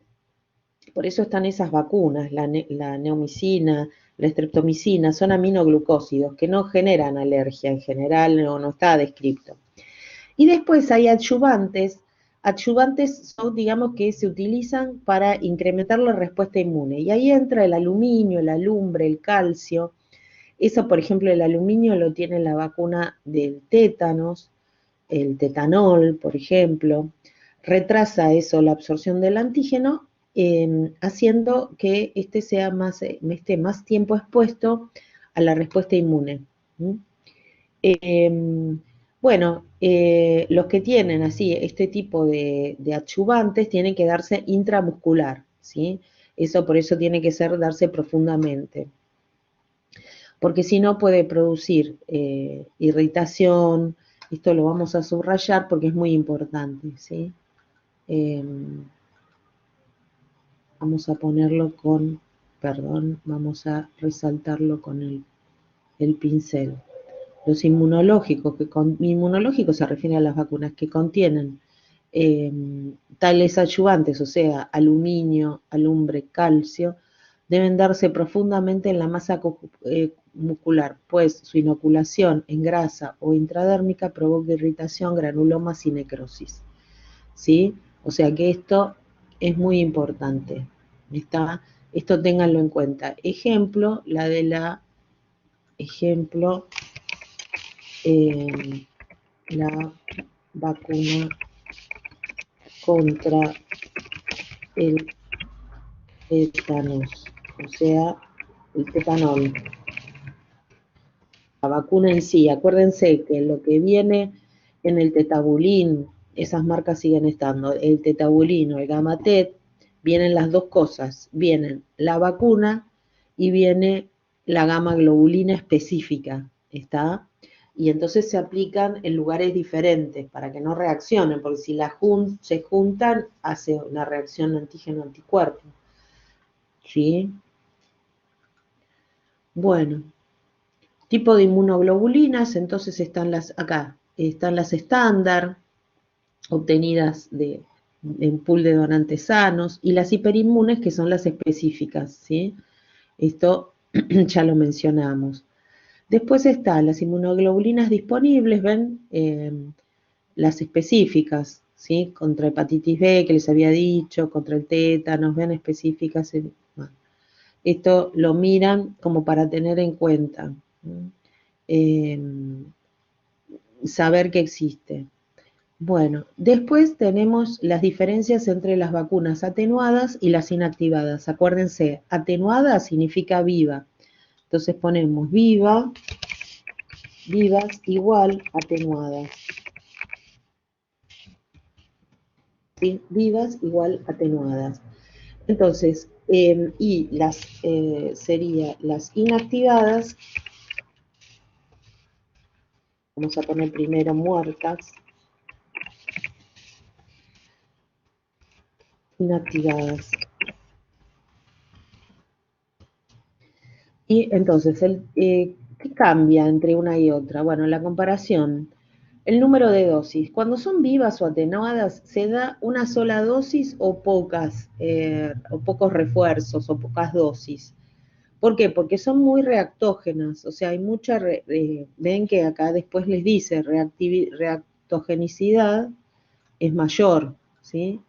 por eso están esas vacunas, la neomicina, la streptomicina, son aminoglucósidos que no generan alergia en general, no está descrito. Y después hay adyuvantes son, digamos, que se utilizan para incrementar la respuesta inmune. Y ahí entra el aluminio, la lumbre, el calcio. Eso, por ejemplo, el aluminio lo tiene la vacuna del tétanos, el tetanol, por ejemplo, retrasa eso la absorción del antígeno, haciendo que este sea más, esté más tiempo expuesto a la respuesta inmune. ¿Mm? Bueno, los que tienen así este tipo de adyuvantes tienen que darse intramuscular, ¿sí? Eso por eso tiene que ser darse profundamente, porque si no puede producir irritación. Esto lo vamos a subrayar porque es muy importante, ¿sí? Eh, Vamos a ponerlo con, perdón, vamos a resaltarlo con el pincel. Los inmunológicos, inmunológicos se refiere a las vacunas que contienen eh, tales adyuvantes, o sea, aluminio, alumbre, calcio, deben darse profundamente en la masa muscular, pues su inoculación en grasa o intradérmica provoca irritación, granulomas y necrosis. ¿Sí? O sea que esto es muy importante. ¿Está? Esto ténganlo en cuenta. Ejemplo, ejemplo, eh, la vacuna contra el tétanos, o sea, el tetanol. La vacuna en sí, acuérdense que lo que viene en el tetabulín, esas marcas siguen estando, el tetabulín o el Gamatet, vienen las dos cosas, vienen la vacuna y viene la gamma globulina específica, ¿está? Y entonces se aplican en lugares diferentes para que no reaccionen, porque si se juntan, hace una reacción antígeno-anticuerpo, ¿sí? Bueno, tipo de inmunoglobulinas, entonces están acá están las estándar, obtenidas en pool de donantes sanos, y las hiperinmunes, que son las específicas, ¿sí? Esto ya lo mencionamos. Después están las inmunoglobulinas disponibles, ven, las específicas, ¿sí? Contra hepatitis B, que les había dicho, contra el tétanos, ven, específicas. Bueno, esto lo miran como para tener en cuenta. Eh, Saber que existe. Bueno, después tenemos las diferencias entre las vacunas atenuadas y las inactivadas. Acuérdense, atenuada significa viva. Entonces ponemos viva, vivas igual atenuadas. ¿Sí? Vivas igual atenuadas. Entonces, y sería las inactivadas, vamos a poner primero muertas, inactivadas. Y entonces, ¿qué cambia entre una y otra? Bueno, la comparación, el número de dosis. Cuando son vivas o atenuadas, se da una sola dosis o pocos refuerzos o pocas dosis. ¿Por qué? Porque son muy reactógenas, o sea, hay mucha, ven que acá después les dice, reactogenicidad es mayor, ¿sí?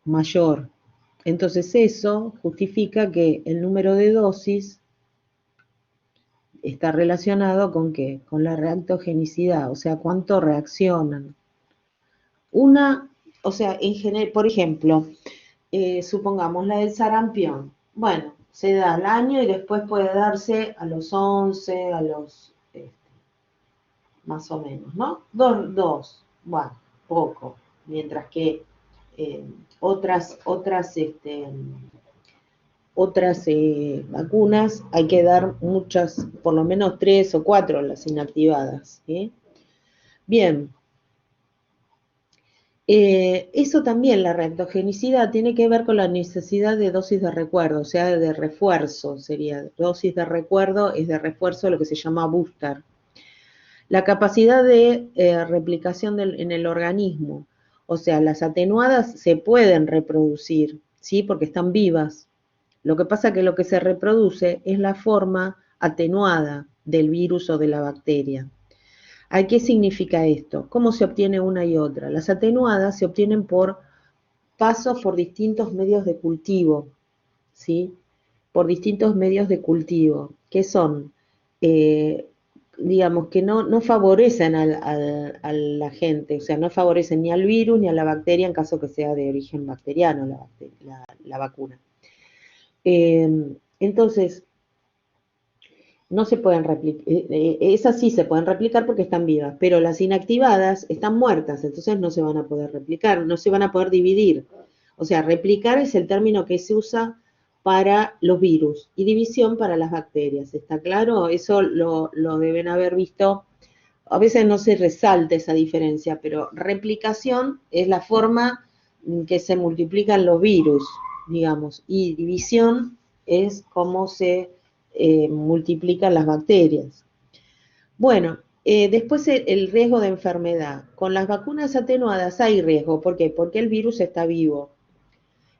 mayor. Entonces eso justifica que el número de dosis está relacionado con ¿qué? Con la reactogenicidad, o sea, cuánto reaccionan. O sea, en general, por ejemplo, supongamos la del sarampión. Bueno, se da al año y después puede darse a los 11, a los, más o menos, ¿no? Dos, bueno, poco. Mientras que eh, otras vacunas hay que dar muchas, por lo menos 3 o 4 las inactivadas. ¿Sí? Bien, eso también, la reactogenicidad, tiene que ver con la necesidad de dosis de recuerdo, o sea, de refuerzo, sería dosis de recuerdo, es de refuerzo lo que se llama booster. La capacidad de replicación en el organismo, o sea, las atenuadas se pueden reproducir, ¿sí? Porque están vivas. Lo que pasa es que lo que se reproduce es la forma atenuada del virus o de la bacteria. ¿Qué significa esto? ¿Cómo se obtiene una y otra? Las atenuadas se obtienen por pasos por distintos medios de cultivo, ¿sí? Por distintos medios de cultivo, que son, eh, digamos, que no favorecen a la gente, o sea, no favorecen ni al virus ni a la bacteria en caso que sea de origen bacteriano la vacuna. Entonces, no se pueden replicar, esas sí se pueden replicar porque están vivas, pero las inactivadas están muertas, entonces no se van a poder replicar, no se van a poder dividir. O sea, replicar es el término que se usa para los virus y división para las bacterias. ¿Está claro? Eso lo deben haber visto. A veces no se resalta esa diferencia, pero replicación es la forma en que se multiplican los virus, digamos, y división es cómo se multiplican las bacterias. Bueno, después el riesgo de enfermedad. Con las vacunas atenuadas hay riesgo. ¿Por qué? Porque el virus está vivo.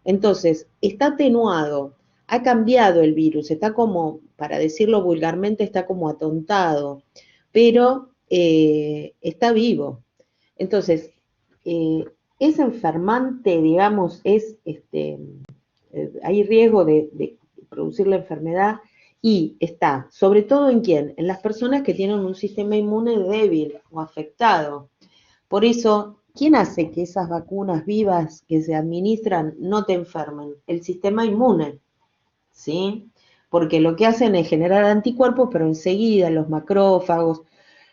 Entonces, está atenuado, ha cambiado el virus, está como, para decirlo vulgarmente, está como atontado, pero está vivo. Entonces, es enfermante, digamos, hay riesgo de producir la enfermedad y está, sobre todo en quién, en las personas que tienen un sistema inmune débil o afectado. Por eso, ¿quién hace que esas vacunas vivas que se administran no te enfermen? El sistema inmune, ¿sí? Porque lo que hacen es generar anticuerpos, pero enseguida los macrófagos,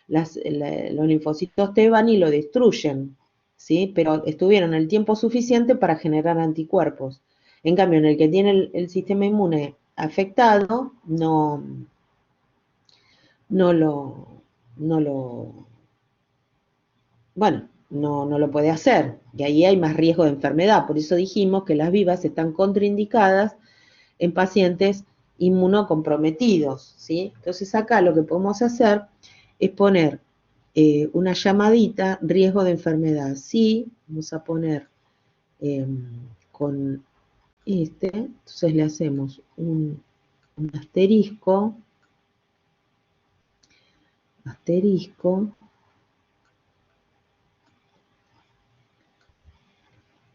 los linfocitos T van y lo destruyen, ¿sí? Pero estuvieron el tiempo suficiente para generar anticuerpos. En cambio, en el que tiene el sistema inmune afectado, no lo, no lo, bueno, no lo puede hacer. Y ahí hay más riesgo de enfermedad. Por eso dijimos que las vivas están contraindicadas en pacientes inmunocomprometidos, ¿sí? Entonces acá lo que podemos hacer es poner una llamadita, riesgo de enfermedad. Sí, vamos a poner con entonces le hacemos un asterisco,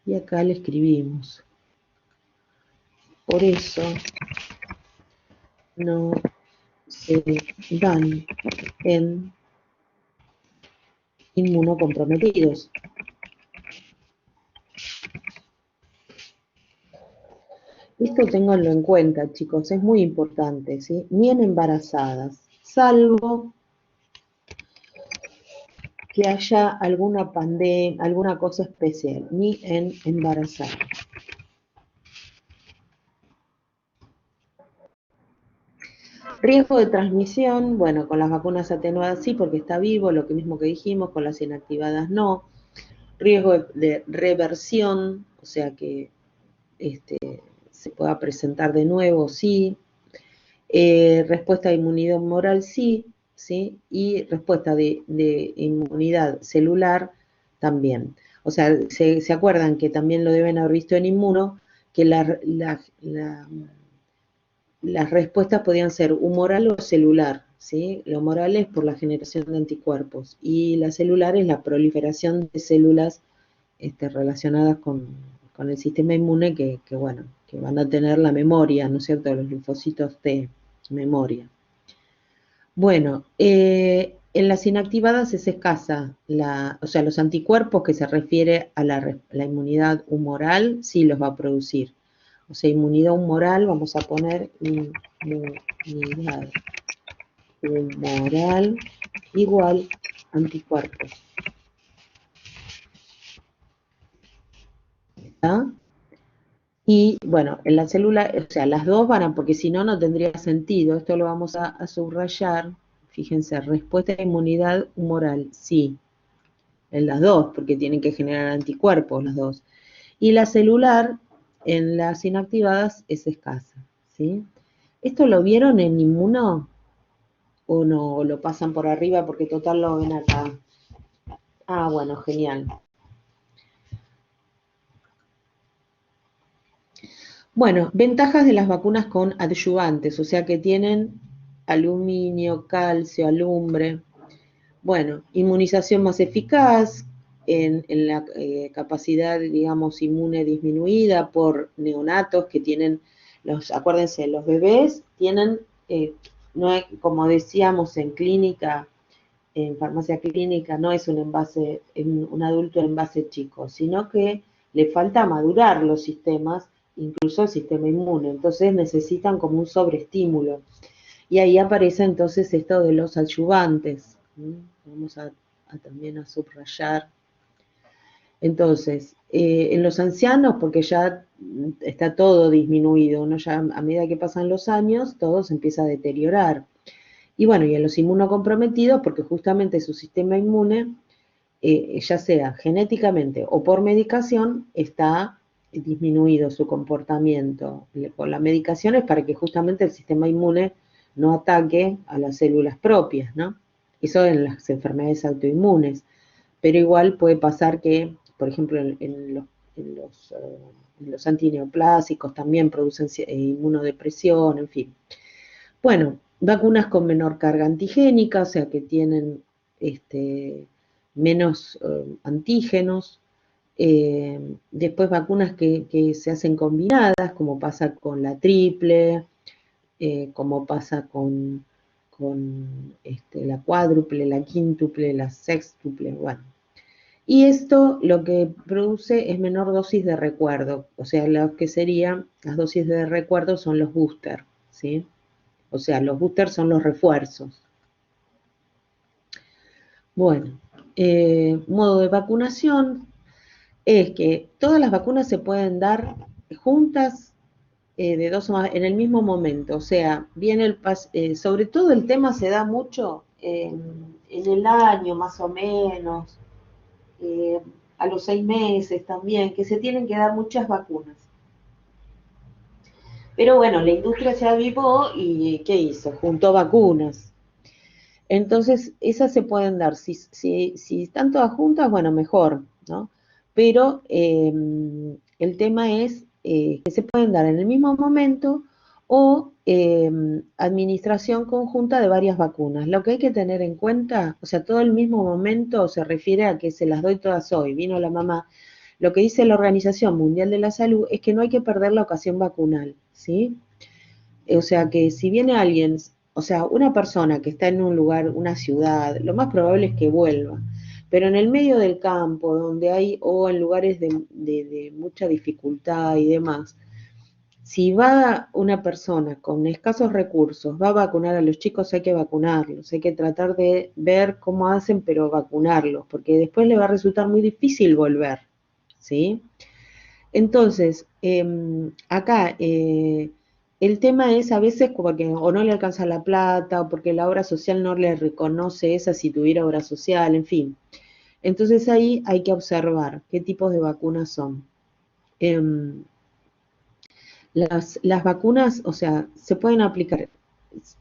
y acá le escribimos. Por eso no se dan en inmunocomprometidos. Esto ténganlo en cuenta, chicos, es muy importante, ¿sí? Ni en embarazadas, salvo que haya alguna pandemia, alguna cosa especial, ni en embarazadas. Riesgo de transmisión, bueno, con las vacunas atenuadas sí, porque está vivo, lo mismo que dijimos, con las inactivadas no. Riesgo de reversión, o sea que se pueda presentar de nuevo, sí. Respuesta de inmunidad humoral, sí, ¿sí? Y respuesta de inmunidad celular, también. O sea, se acuerdan que también lo deben haber visto en Inmuno, que las respuestas podían ser humoral o celular, ¿sí? Lo humoral es por la generación de anticuerpos y la celular es la proliferación de células relacionadas con con el sistema inmune que, bueno, que van a tener la memoria, ¿no es cierto?, los linfocitos T, memoria. Bueno, en las inactivadas es escasa, o sea, los anticuerpos que se refiere a la inmunidad humoral, sí los va a producir. O sea, inmunidad humoral, vamos a poner inmunidad humoral igual anticuerpos. ¿Está? Y bueno, en la célula, o sea, las dos van a, porque si no, no tendría sentido. Esto lo vamos a subrayar. Fíjense, respuesta de inmunidad humoral, sí, en las dos, porque tienen que generar anticuerpos las dos. Y la celular, en las inactivadas, es escasa, ¿sí? ¿Esto lo vieron en inmuno? ¿O no lo pasan por arriba porque total lo ven acá? Ah, bueno, genial. Bueno, ventajas de las vacunas con adyuvantes, o sea que tienen aluminio, calcio, alumbre. Bueno, inmunización más eficaz en la capacidad, digamos, inmune disminuida por neonatos que tienen, acuérdense, los bebés tienen, no como decíamos en clínica, en farmacia clínica, no es un envase, un adulto en envase chico, sino que le falta madurar los sistemas, incluso el sistema inmune, entonces necesitan como un sobreestímulo. Y ahí aparece entonces esto de los adyuvantes. Vamos también a subrayar. Entonces, en los ancianos, porque ya está todo disminuido, ¿no? Ya a medida que pasan los años, todo se empieza a deteriorar. Y bueno, y en los inmunocomprometidos, porque justamente su sistema inmune, ya sea genéticamente o por medicación, está disminuido su comportamiento. Con la medicación es para que justamente el sistema inmune no ataque a las células propias, ¿no? Eso en las enfermedades autoinmunes. Pero igual puede pasar que, por ejemplo, los antineoplásicos también producen inmunodepresión, en fin. Bueno, vacunas con menor carga antigénica, o sea que tienen menos antígenos. Después vacunas que se hacen combinadas, como pasa con la triple, como pasa con la cuádruple, la quíntuple, la sextuple, bueno. Y esto lo que produce es menor dosis de recuerdo, o sea, lo que serían las dosis de recuerdo son los boosters, ¿sí? O sea, los boosters son los refuerzos. Bueno, modo de vacunación es que todas las vacunas se pueden dar juntas de dos o más en el mismo momento. O sea, viene sobre todo el tema se da mucho en el año más o menos, a los 6 meses también, que se tienen que dar muchas vacunas. Pero bueno, la industria se avivó y ¿qué hizo? Juntó vacunas. Entonces, esas se pueden dar. Si están todas juntas, bueno, mejor, ¿no? Pero el tema es que se pueden dar en el mismo momento o administración conjunta de varias vacunas. Lo que hay que tener en cuenta, o sea, todo el mismo momento se refiere a que se las doy todas hoy. Vino la mamá. Lo que dice la Organización Mundial de la Salud es que no hay que perder la ocasión vacunal, ¿sí? O sea, que si viene alguien, o sea, una persona que está en un lugar, una ciudad, lo más probable es que vuelva. Pero en el medio del campo, donde hay, o en lugares de mucha dificultad y demás, si va una persona con escasos recursos, va a vacunar a los chicos, hay que vacunarlos, hay que tratar de ver cómo hacen, pero vacunarlos, porque después le va a resultar muy difícil volver, ¿sí? Entonces, acá el tema es a veces porque o no le alcanza la plata o porque la obra social no le reconoce esa si tuviera obra social, en fin. Entonces ahí hay que observar qué tipos de vacunas son. Las vacunas, o sea, se pueden aplicar,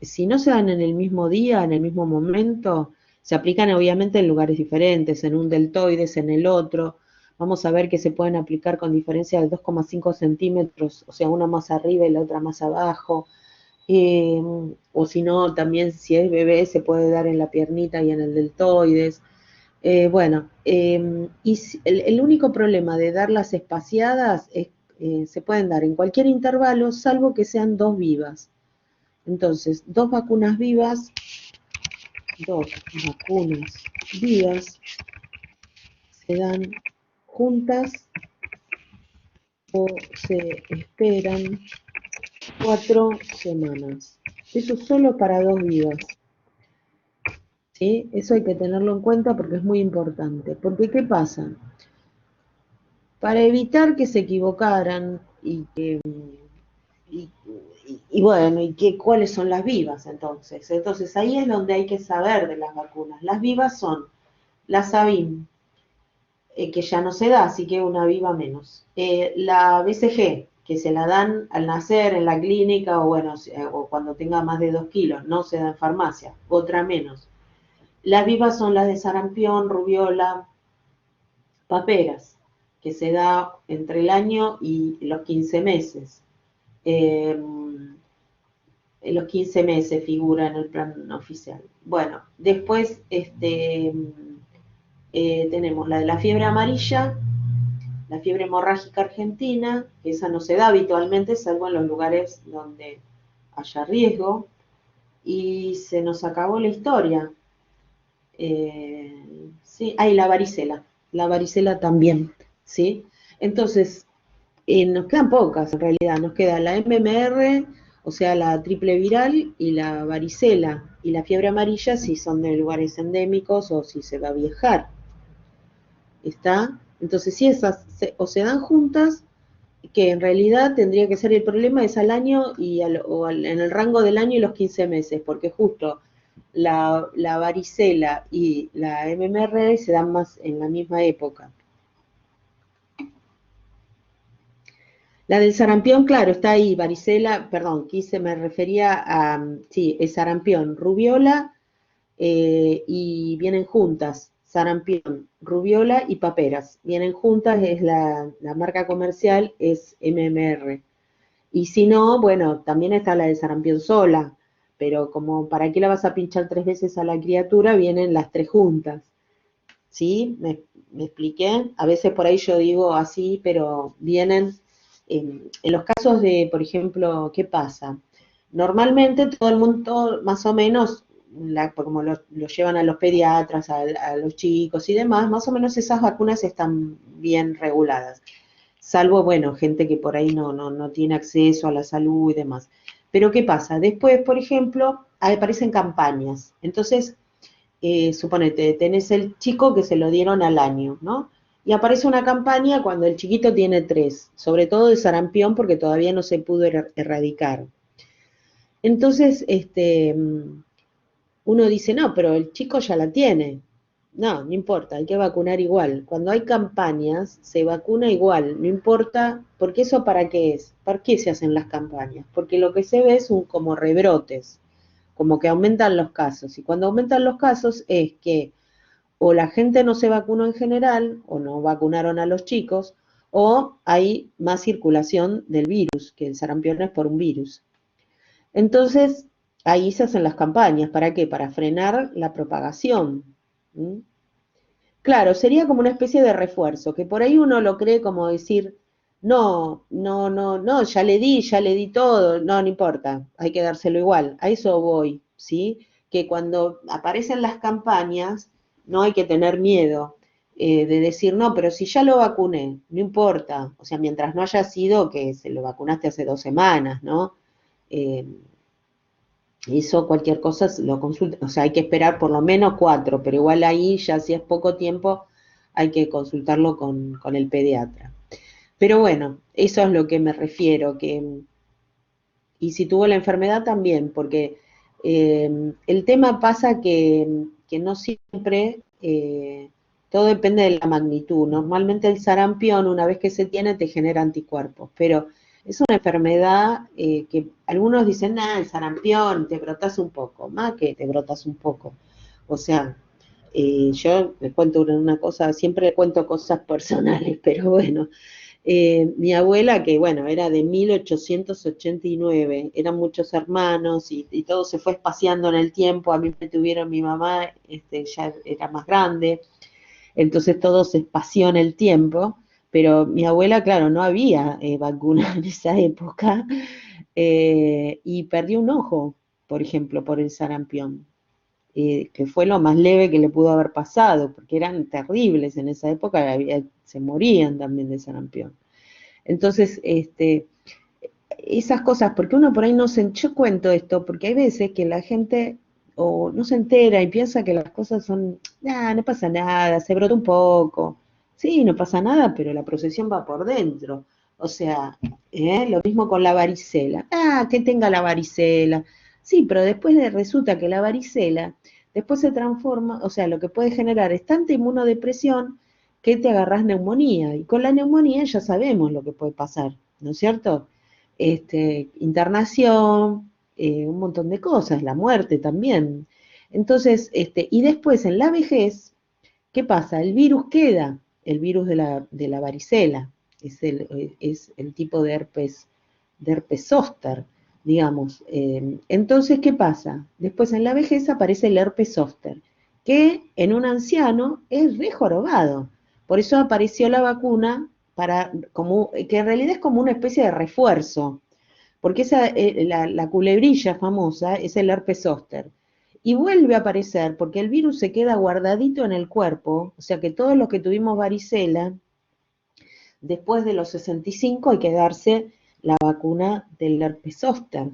si no se dan en el mismo día, en el mismo momento, se aplican obviamente en lugares diferentes, en un deltoides, en el otro. Vamos a ver que se pueden aplicar con diferencia de 2,5 centímetros, o sea, una más arriba y la otra más abajo. O si no, también si es bebé se puede dar en la piernita y en el deltoides. El único problema de darlas espaciadas es, se pueden dar en cualquier intervalo, salvo que sean dos vivas. Entonces, dos vacunas vivas se dan juntas o se esperan 4 semanas. Eso solo para dos vivas. ¿Sí? Eso hay que tenerlo en cuenta porque es muy importante. Porque, ¿qué pasa? Para evitar que se equivocaran y, bueno, cuáles son las vivas entonces. Entonces ahí es donde hay que saber de las vacunas. Las vivas son la Sabin, que ya no se da, así que una viva menos. La BCG, que se la dan al nacer en la clínica o bueno, o cuando tenga más de 2 kilos, no se da en farmacia, otra menos. Las vivas son las de sarampión, rubiola, paperas, que se da entre el año y los 15 meses. En los 15 meses figura en el plan oficial. Bueno, después tenemos la de la fiebre amarilla, la fiebre hemorrágica argentina, que esa no se da habitualmente, salvo en los lugares donde haya riesgo, y se nos acabó la historia. Sí, hay la varicela también, ¿sí? Entonces, nos quedan pocas en realidad, nos queda la MMR, o sea, la triple viral y la varicela y la fiebre amarilla si son de lugares endémicos o si se va a viajar. ¿Está? Entonces, si esas o se dan juntas, que en realidad tendría que ser el problema es al año en el rango del año y los 15 meses, porque justo la varicela y la MMR se dan más en la misma época. La del sarampión, claro, está ahí, varicela, perdón, me refería a, sí, es sarampión, rubiola, y vienen juntas, sarampión, rubiola y paperas, vienen juntas, es la marca comercial es MMR. Y si no, bueno, también está la de sarampión sola, pero como para qué la vas a pinchar 3 veces a la criatura, vienen las tres juntas. ¿Sí? ¿Me expliqué? A veces por ahí yo digo así, pero vienen, en los casos de, por ejemplo, ¿qué pasa? Normalmente todo el mundo, más o menos, como lo llevan a los pediatras, a los chicos y demás, más o menos esas vacunas están bien reguladas. Salvo, bueno, gente que por ahí no tiene acceso a la salud y demás. Pero ¿qué pasa? Después, por ejemplo, aparecen campañas. Entonces, suponete, tenés el chico que se lo dieron al año, ¿no? Y aparece una campaña cuando el chiquito tiene 3, sobre todo de sarampión porque todavía no se pudo erradicar. Entonces, uno dice, no, pero el chico ya la tiene. No, no importa, hay que vacunar igual. Cuando hay campañas, se vacuna igual, no importa, porque eso para qué es, ¿para qué se hacen las campañas? Porque lo que se ve es como rebrotes, como que aumentan los casos. Y cuando aumentan los casos es que o la gente no se vacunó en general, o no vacunaron a los chicos, o hay más circulación del virus, que el sarampión es por un virus. Entonces, ahí se hacen las campañas. ¿Para qué? Para frenar la propagación. ¿Mm? Claro, sería como una especie de refuerzo, que por ahí uno lo cree como decir, no, ya le di todo, no importa, hay que dárselo igual, a eso voy, ¿sí? Que cuando aparecen las campañas, no hay que tener miedo de decir, no, pero si ya lo vacuné, no importa, o sea, mientras no haya sido que se lo vacunaste hace 2 semanas, ¿no? Eh, Eso cualquier cosa lo consulta, o sea, hay que esperar por lo menos 4, pero igual ahí ya si es poco tiempo hay que consultarlo con el pediatra. Pero bueno, eso es lo que me refiero, y si tuvo la enfermedad también, porque el tema pasa que no siempre, todo depende de la magnitud. Normalmente el sarampión, una vez que se tiene, te genera anticuerpos, pero es una enfermedad que algunos dicen, el sarampión, te brotas un poco, más que te brotas un poco. O sea, yo les cuento una cosa, siempre cuento cosas personales, pero bueno, mi abuela, que bueno, era de 1889, eran muchos hermanos y todo se fue espaciando en el tiempo. A mí me tuvieron mi mamá, ya era más grande. entonces todo se espació en el tiempo, pero mi abuela, claro, no había vacuna en esa época, y perdió un ojo, por ejemplo, por el sarampión, que fue lo más leve que le pudo haber pasado, porque eran terribles en esa época, se morían también de sarampión. Entonces, esas cosas, porque uno por ahí no se, yo cuento esto, porque hay veces que la gente o no se entera y piensa que las cosas son, nada, no pasa nada, se brota un poco, sí, no pasa nada, pero la procesión va por dentro. O sea, lo mismo con la varicela. Ah, que tenga la varicela. Sí, pero después resulta que la varicela después se transforma, o sea, lo que puede generar es tanta inmunodepresión que te agarrás neumonía. Y con la neumonía ya sabemos lo que puede pasar, ¿no es cierto? Internación, un montón de cosas, la muerte también. Entonces, y después en la vejez, ¿qué pasa? El virus queda, el virus de la varicela, es el tipo de herpes zóster, digamos. Entonces, ¿qué pasa? Después en la vejez aparece el herpes zóster, que en un anciano es re jorobado. Por eso apareció la vacuna para, como, que en realidad es como una especie de refuerzo, porque esa, la culebrilla famosa es el herpes zóster. Y vuelve a aparecer porque el virus se queda guardadito en el cuerpo, o sea que todos los que tuvimos varicela, después de los 65 hay que darse la vacuna del herpes zóster,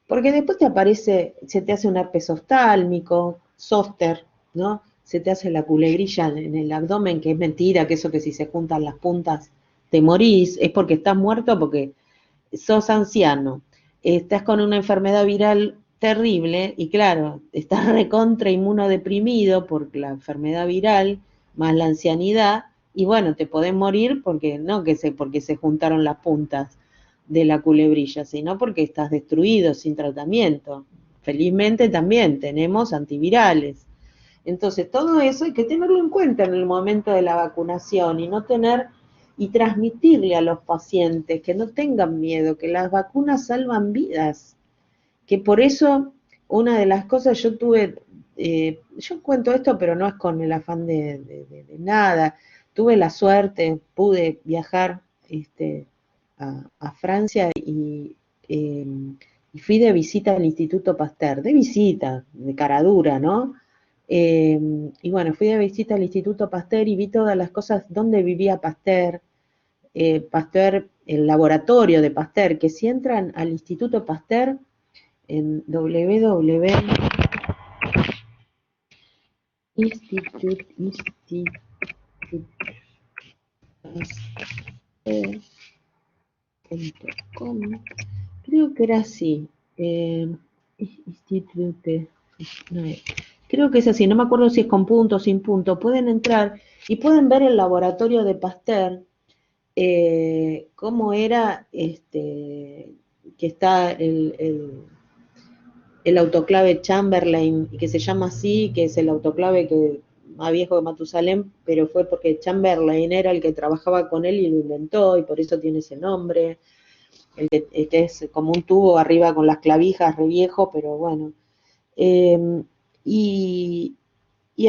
porque después te aparece, se te hace un herpes oftálmico, zóster, ¿no? Se te hace la culebrilla en el abdomen, que es mentira, que eso que si se juntan las puntas te morís, es porque estás muerto, porque sos anciano, estás con una enfermedad viral terrible y claro, estás recontra inmunodeprimido por la enfermedad viral más la ancianidad y bueno, te podés morir porque no porque se juntaron las puntas de la culebrilla, sino porque estás destruido sin tratamiento. Felizmente también tenemos antivirales. Entonces, todo eso hay que tenerlo en cuenta en el momento de la vacunación y no tener y transmitirle a los pacientes que no tengan miedo, que las vacunas salvan vidas, que por eso una de las cosas yo tuve, yo cuento esto, pero no es con el afán de nada, tuve la suerte, pude viajar a Francia eh, y fui de visita al Instituto Pasteur, de visita, de cara dura, ¿no? Y bueno, fui de visita al Instituto Pasteur y vi todas las cosas donde vivía Pasteur, Pasteur, el laboratorio de Pasteur, que si entran al Instituto Pasteur en www.institute.com, creo que era así, Institute, no, creo que es así, no me acuerdo si es con punto o sin punto, pueden entrar y pueden ver el laboratorio de Pasteur, cómo era que está el autoclave Chamberlain, y que se llama así, que es el autoclave que más viejo que Matusalén, pero fue porque Chamberlain era el que trabajaba con él y lo inventó, y por eso tiene ese nombre, que es como un tubo arriba con las clavijas, re viejo, pero bueno. Eh, y, y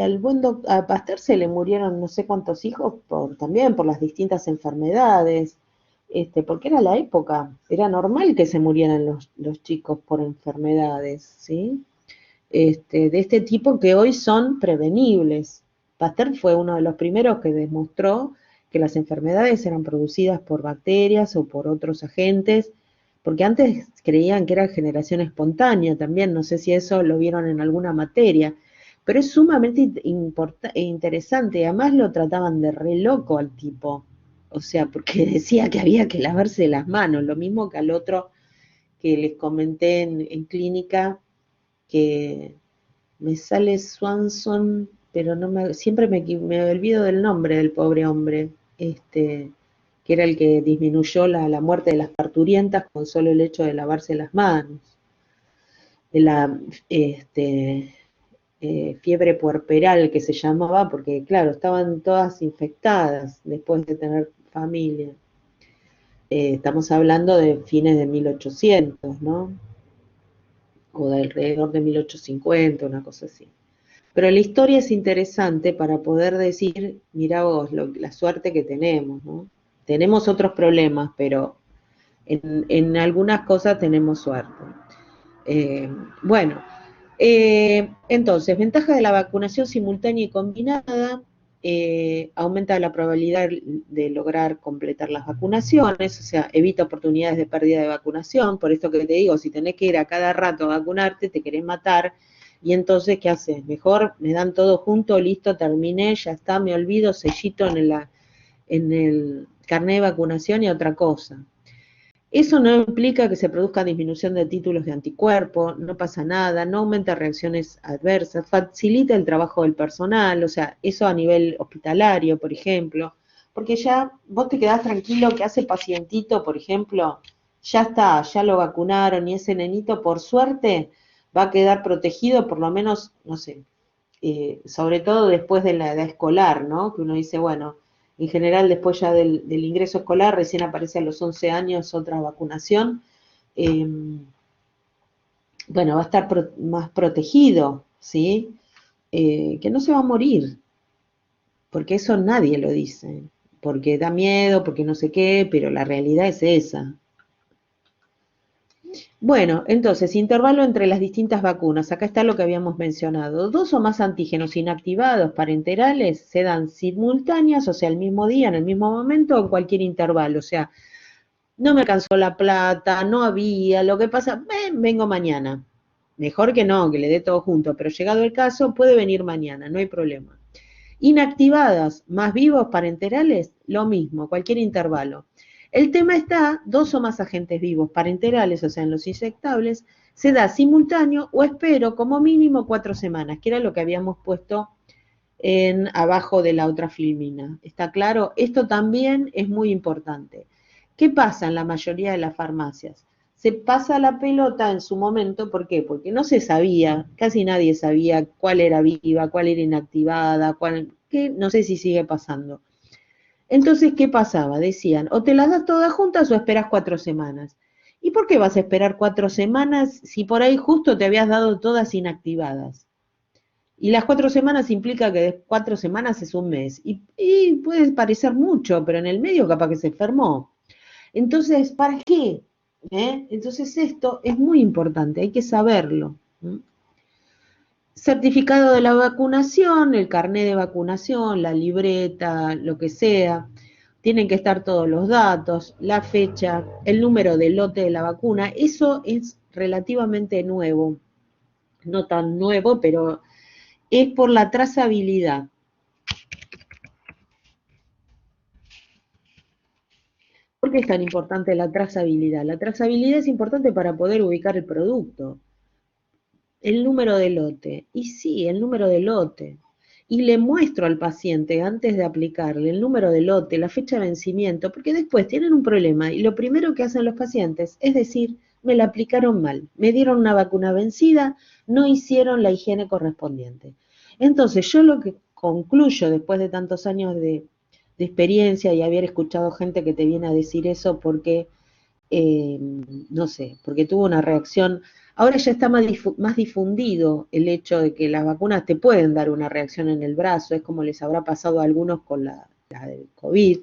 al buen a Pasteur se le murieron no sé cuántos hijos también por las distintas enfermedades, porque era la época, era normal que se murieran los chicos por enfermedades, ¿sí? De este tipo que hoy son prevenibles. Pasteur fue uno de los primeros que demostró que las enfermedades eran producidas por bacterias o por otros agentes, porque antes creían que era generación espontánea también, no sé si eso lo vieron en alguna materia, pero es sumamente interesante, además lo trataban de re loco al tipo, o sea, porque decía que había que lavarse las manos, lo mismo que al otro que les comenté en clínica, que me sale Swanson, pero no siempre me olvido del nombre del pobre hombre, que era el que disminuyó la muerte de las parturientas con solo el hecho de lavarse las manos, de la fiebre puerperal que se llamaba, porque claro, estaban todas infectadas después de tener familia. Estamos hablando de fines de 1800, ¿no? O de alrededor de 1850, una cosa así. Pero la historia es interesante para poder decir, mira vos, la suerte que tenemos, ¿no? Tenemos otros problemas, pero en algunas cosas tenemos suerte. Eh, bueno, entonces, ventaja de la vacunación simultánea y combinada, aumenta la probabilidad de lograr completar las vacunaciones, o sea, evita oportunidades de pérdida de vacunación, por esto que te digo, si tenés que ir a cada rato a vacunarte, te querés matar, y entonces, ¿qué haces? Mejor me dan todo junto, listo, terminé, ya está, me olvido, sellito en el carnet de vacunación y otra cosa. Eso no implica que se produzca disminución de títulos de anticuerpo, no pasa nada, no aumenta reacciones adversas, facilita el trabajo del personal, o sea, eso a nivel hospitalario, por ejemplo, porque ya vos te quedás tranquilo que hace pacientito, por ejemplo, ya está, ya lo vacunaron y ese nenito, por suerte, va a quedar protegido, por lo menos, no sé, sobre todo después de la edad escolar, ¿no? Que uno dice, bueno, en general después ya del ingreso escolar, recién aparece a los 11 años otra vacunación, eh, bueno, va a estar más protegido, ¿sí? Que no se va a morir, porque eso nadie lo dice, porque da miedo, porque no sé qué, pero la realidad es esa. Bueno, entonces, intervalo entre las distintas vacunas. Acá está lo que habíamos mencionado. Dos o más antígenos inactivados parenterales se dan simultáneas, o sea, el mismo día, en el mismo momento, o en cualquier intervalo. O sea, no me alcanzó la plata, no había, lo que pasa, vengo mañana. Mejor que no, que le dé todo junto, pero llegado el caso, puede venir mañana, no hay problema. Inactivadas, más vivos parenterales, lo mismo, cualquier intervalo. El tema está, dos o más agentes vivos parenterales, o sea, en los inyectables, se da simultáneo o espero como mínimo 4 semanas, que era lo que habíamos puesto en abajo de la otra filmina. ¿Está claro? Esto también es muy importante. ¿Qué pasa en la mayoría de las farmacias? Se pasa la pelota en su momento, ¿por qué? Porque no se sabía, casi nadie sabía cuál era viva, cuál era inactivada, no sé si sigue pasando. Entonces, ¿qué pasaba? Decían, o te las das todas juntas o esperas 4 semanas. ¿Y por qué vas a esperar 4 semanas si por ahí justo te habías dado todas inactivadas? Y las 4 semanas implica que 4 semanas es un mes. Y puede parecer mucho, pero en el medio capaz que se enfermó. Entonces, ¿para qué? Entonces esto es muy importante, hay que saberlo. Certificado de la vacunación, el carnet de vacunación, la libreta, lo que sea. Tienen que estar todos los datos, la fecha, el número del lote de la vacuna. Eso es relativamente nuevo. No tan nuevo, pero es por la trazabilidad. ¿Por qué es tan importante la trazabilidad? La trazabilidad es importante para poder ubicar el producto. El número de lote. Y sí, el número de lote. Y le muestro al paciente antes de aplicarle el número de lote, la fecha de vencimiento, porque después tienen un problema y lo primero que hacen los pacientes es decir, me la aplicaron mal, me dieron una vacuna vencida, no hicieron la higiene correspondiente. Entonces yo lo que concluyo después de tantos años de experiencia y haber escuchado gente que te viene a decir eso porque no sé, porque tuvo una reacción. Ahora ya está más difundido el hecho de que las vacunas te pueden dar una reacción en el brazo, es como les habrá pasado a algunos con la del COVID.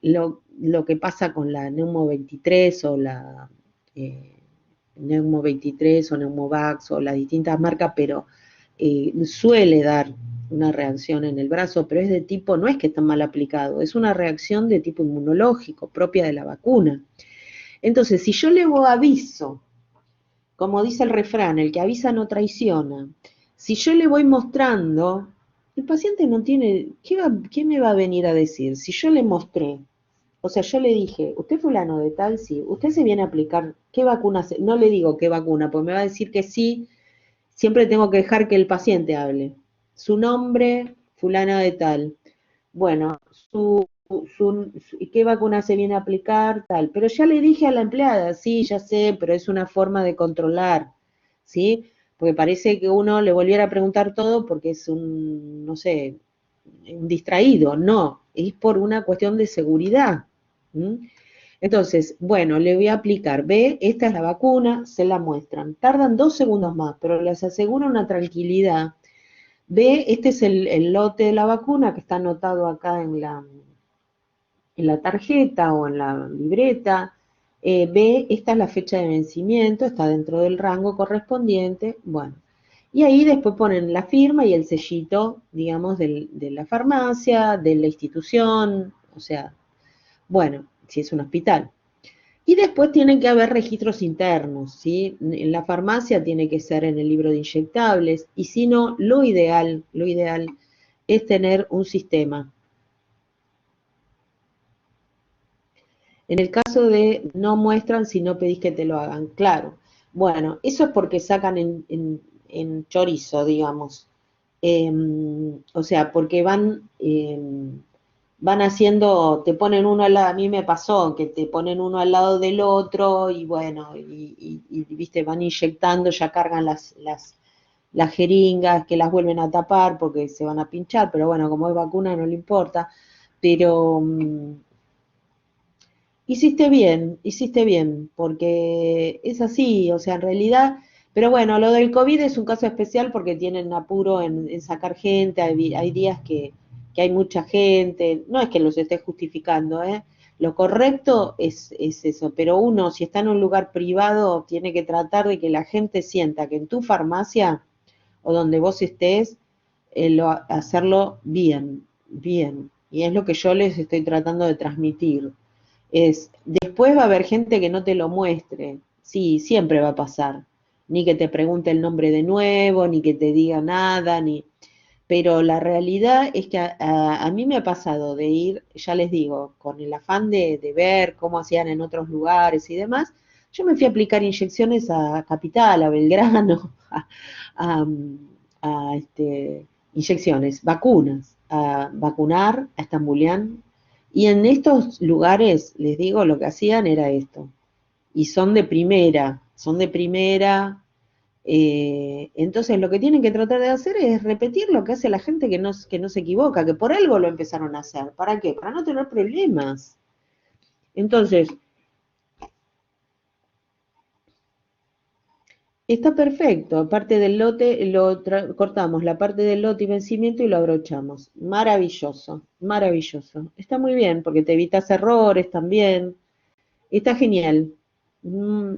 Lo que pasa con la Neumo 23 o la Neumo 23 o Neumovax o las distintas marcas, pero suele dar una reacción en el brazo, pero es de tipo, no es que está mal aplicado, es una reacción de tipo inmunológico, propia de la vacuna. Entonces, si yo le aviso, como dice el refrán, el que avisa no traiciona, si yo le voy mostrando, el paciente no tiene, ¿qué me va a venir a decir? Si yo le mostré, o sea, yo le dije, usted fulano de tal, sí, usted se viene a aplicar, ¿qué vacuna? No le digo qué vacuna, porque me va a decir que sí, siempre tengo que dejar que el paciente hable. Su nombre, fulano de tal. Bueno, qué vacuna se viene a aplicar, tal. Pero ya le dije a la empleada, sí, ya sé, pero es una forma de controlar, ¿sí? Porque parece que uno le volviera a preguntar todo porque es un, no sé, un distraído. No, es por una cuestión de seguridad. ¿Mm? Entonces, bueno, le voy a aplicar, ve, esta es la vacuna, se la muestran. Tardan 2 segundos más, pero les aseguro una tranquilidad. Ve, este es el lote de la vacuna que está anotado acá en la tarjeta o en la libreta. Ve, esta es la fecha de vencimiento, está dentro del rango correspondiente. Bueno, y ahí después ponen la firma y el sellito, digamos, de la farmacia, de la institución, o sea, bueno, si es un hospital. Y después tienen que haber registros internos, ¿sí? En la farmacia tiene que ser en el libro de inyectables, y si no, lo ideal es tener un sistema. En el caso de no muestran si no pedís que te lo hagan, claro. Bueno, eso es porque sacan en chorizo, digamos. O sea, porque van haciendo, te ponen uno al lado, a mí me pasó que te ponen uno al lado del otro y bueno, viste, van inyectando, ya cargan las jeringas que las vuelven a tapar porque se van a pinchar, pero bueno, como es vacuna no le importa. Pero hiciste bien, porque es así, o sea, en realidad, pero bueno, lo del COVID es un caso especial porque tienen apuro en sacar gente, hay días que hay mucha gente, no es que los esté justificando, ¿eh? Lo correcto es eso, pero uno, si está en un lugar privado, tiene que tratar de que la gente sienta que en tu farmacia o donde vos estés, hacerlo bien, bien. Y es lo que yo les estoy tratando de transmitir. Después va a haber gente que no te lo muestre, sí, siempre va a pasar, ni que te pregunte el nombre de nuevo, ni que te diga nada, pero la realidad es que a mí me ha pasado de ir, ya les digo, con el afán de ver cómo hacían en otros lugares y demás, yo me fui a aplicar inyecciones a Capital, a Belgrano, a, inyecciones, vacunas, a vacunar, a Estambulián, y en estos lugares, les digo, lo que hacían era esto. Y son de primera. Entonces lo que tienen que tratar de hacer es repetir lo que hace la gente que no se equivoca, que por algo lo empezaron a hacer. ¿Para qué? Para no tener problemas. Entonces, está perfecto. Aparte del lote, cortamos la parte del lote y vencimiento y lo abrochamos. Maravilloso, maravilloso. Está muy bien porque te evitas errores también. Está genial.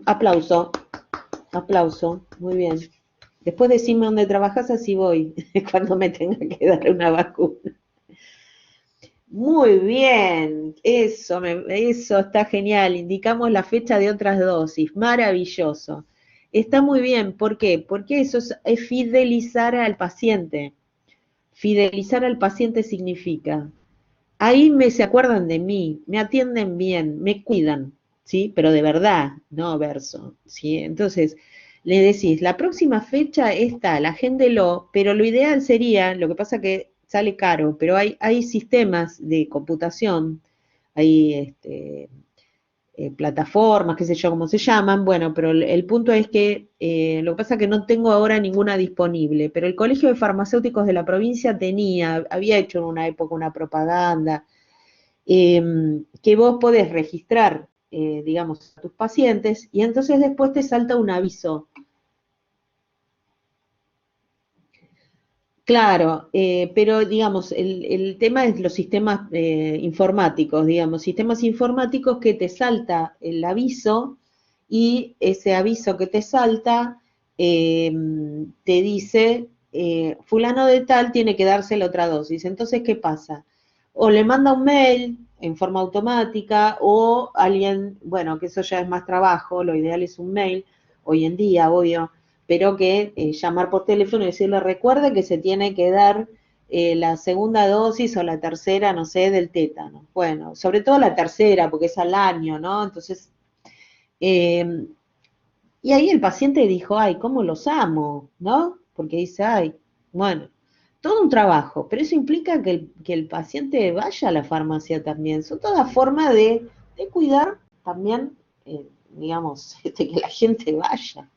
Aplauso, aplauso. Muy bien. Después decime dónde trabajas, así voy cuando me tenga que dar una vacuna. Muy bien, eso está genial. Indicamos la fecha de otras dosis, maravilloso. Está muy bien, ¿por qué? Porque eso es fidelizar al paciente. Fidelizar al paciente significa, ahí se acuerdan de mí, me atienden bien, me cuidan, ¿sí? Pero de verdad, no verso, ¿sí? Entonces, le decís, la próxima fecha está, agéndelo, pero lo ideal sería, lo que pasa que sale caro, pero hay sistemas de computación, hay plataformas, qué sé yo, cómo se llaman, bueno, pero el punto es que lo que pasa es que no tengo ahora ninguna disponible, pero el Colegio de Farmacéuticos de la provincia había hecho en una época una propaganda, que vos podés registrar, digamos, a tus pacientes y entonces después te salta un aviso. Claro, pero digamos, el tema es los sistemas informáticos, digamos, sistemas informáticos que te salta el aviso y ese aviso que te salta eh, te dice, fulano de tal tiene que darse la otra dosis. Entonces, ¿qué pasa? O le manda un mail en forma automática o alguien, bueno, que eso ya es más trabajo, lo ideal es un mail, hoy en día, obvio, pero que llamar por teléfono y decirle, recuerde que se tiene que dar la segunda dosis o la tercera, no sé, del tétano. Bueno, sobre todo la tercera, porque es al año, ¿no? Entonces, eh, y ahí el paciente dijo, ay, ¿cómo los amo? ¿No? Porque dice, ay, bueno, todo un trabajo, pero eso implica que el paciente vaya a la farmacia también. Son todas formas de cuidar también, digamos, que la gente vaya.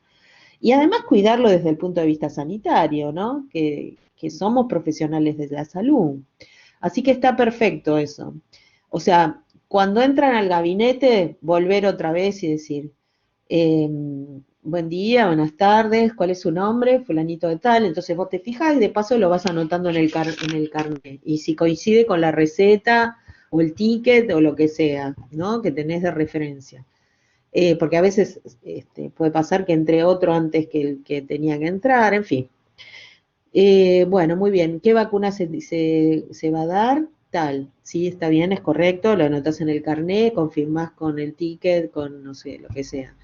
Y además cuidarlo desde el punto de vista sanitario, ¿no? Que somos profesionales de la salud. Así que está perfecto eso. O sea, cuando entran al gabinete, volver otra vez y decir, buen día, buenas tardes, ¿cuál es su nombre? Fulanito de tal. Entonces vos te fijas y de paso lo vas anotando en el carnet. Y si coincide con la receta o el ticket o lo que sea, ¿no? Que tenés de referencia. Porque a veces puede pasar que entre otro antes que el que tenía que entrar, en fin. Bueno, muy bien. ¿Qué vacuna se va a dar? Tal. Sí, está bien, es correcto. Lo anotas en el carnet, confirmás con el ticket, con no sé, lo que sea.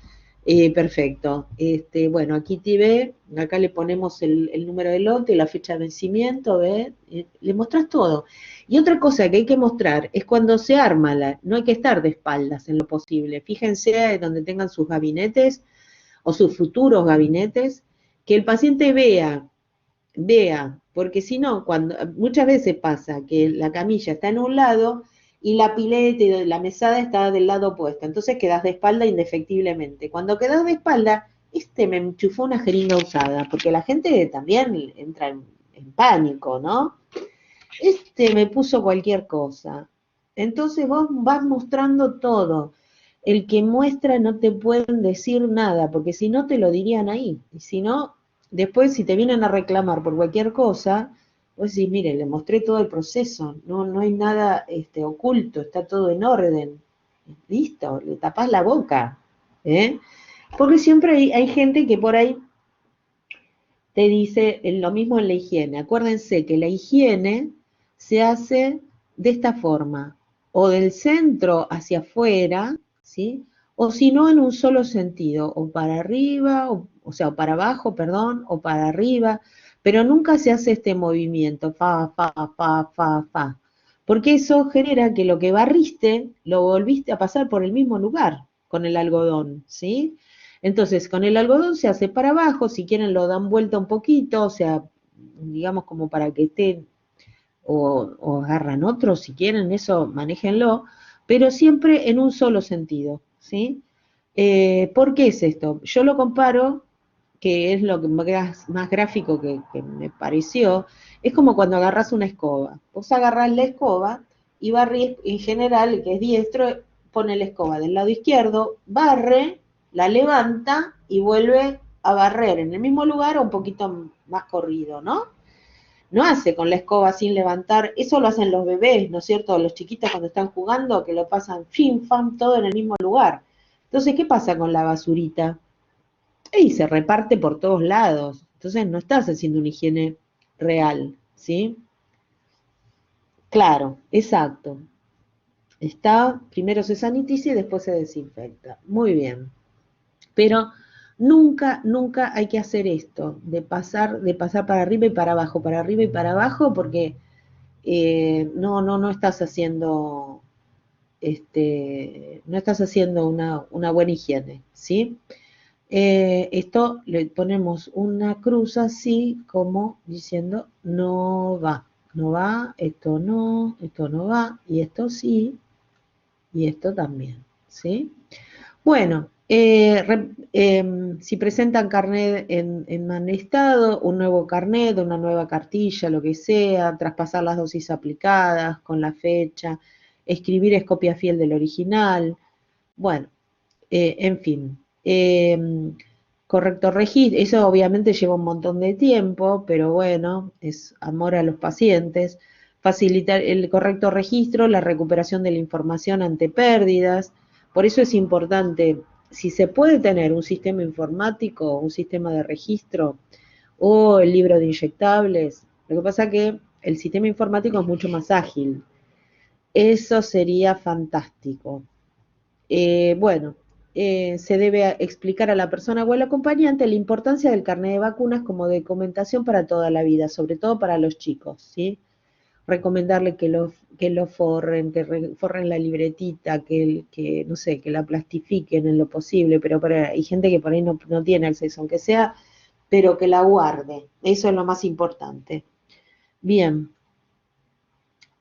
Perfecto. Bueno, aquí te ve, acá le ponemos el número de lote, la fecha de vencimiento, ¿ve? Le mostrás todo. Y otra cosa que hay que mostrar es cuando se arma, no hay que estar de espaldas en lo posible. Fíjense donde tengan sus gabinetes o sus futuros gabinetes, que el paciente vea, porque si no, cuando muchas veces pasa que la camilla está en un lado y la pileta y la mesada está del lado opuesto, entonces quedas de espalda indefectiblemente. Cuando quedas de espalda, me enchufó una jeringa usada, porque la gente también entra en pánico, ¿no? Me puso cualquier cosa. Entonces vos vas mostrando todo. El que muestra no te pueden decir nada, porque si no te lo dirían ahí. Y si no, después si te vienen a reclamar por cualquier cosa, vos decís, mire, le mostré todo el proceso, no hay nada oculto, está todo en orden. Listo, le tapás la boca. ¿Eh? Porque siempre hay gente que por ahí te dice lo mismo en la higiene. Acuérdense que la higiene se hace de esta forma, o del centro hacia afuera, ¿sí? O si no en un solo sentido, o para arriba, o sea, o para abajo, perdón, o para arriba, pero nunca se hace este movimiento, fa, porque eso genera que lo que barriste lo volviste a pasar por el mismo lugar con el algodón, ¿sí? Entonces, con el algodón se hace para abajo, si quieren lo dan vuelta un poquito, o sea, digamos como para que esté, o agarran otro, si quieren, eso manéjenlo, pero siempre en un solo sentido, ¿sí? ¿Por qué es esto? Yo lo comparo, que es lo que más gráfico que me pareció, es como cuando agarras una escoba. Vos agarrás la escoba y barrís, en general, el que es diestro, pone la escoba del lado izquierdo, barre, la levanta y vuelve a barrer en el mismo lugar o un poquito más corrido, ¿no? No hace con la escoba sin levantar, eso lo hacen los bebés, ¿no es cierto? Los chiquitos cuando están jugando, que lo pasan fin, fam, todo en el mismo lugar. Entonces, ¿qué pasa con la basurita? Y se reparte por todos lados. Entonces no estás haciendo una higiene real, ¿sí? Claro, exacto. Está, primero se sanitiza y después se desinfecta. Muy bien. Pero nunca hay que hacer esto, de pasar para arriba y para abajo, para arriba y para abajo, porque no estás haciendo, no estás haciendo una buena higiene, ¿sí? Esto le ponemos una cruz así como diciendo no va, no va, esto no va, y esto sí, y esto también, ¿sí? Bueno, si presentan carnet en mal estado, un nuevo carnet, una nueva cartilla, lo que sea, traspasar las dosis aplicadas con la fecha, escribir es copia fiel del original, bueno, en fin. Correcto registro, eso obviamente lleva un montón de tiempo, pero bueno, es amor a los pacientes. Facilitar el correcto registro, la recuperación de la información ante pérdidas. Por eso es importante, si se puede tener un sistema informático, un sistema de registro o el libro de inyectables, lo que pasa que el sistema informático es mucho más ágil. Eso sería fantástico. Bueno, se debe explicar a la persona o al acompañante la importancia del carnet de vacunas como documentación para toda la vida, sobre todo para los chicos, ¿sí? Recomendarle que lo forren, forren la libretita, que, no sé, que la plastifiquen en lo posible, pero hay gente que por ahí no tiene acceso, aunque sea, pero que la guarde. Eso es lo más importante. Bien,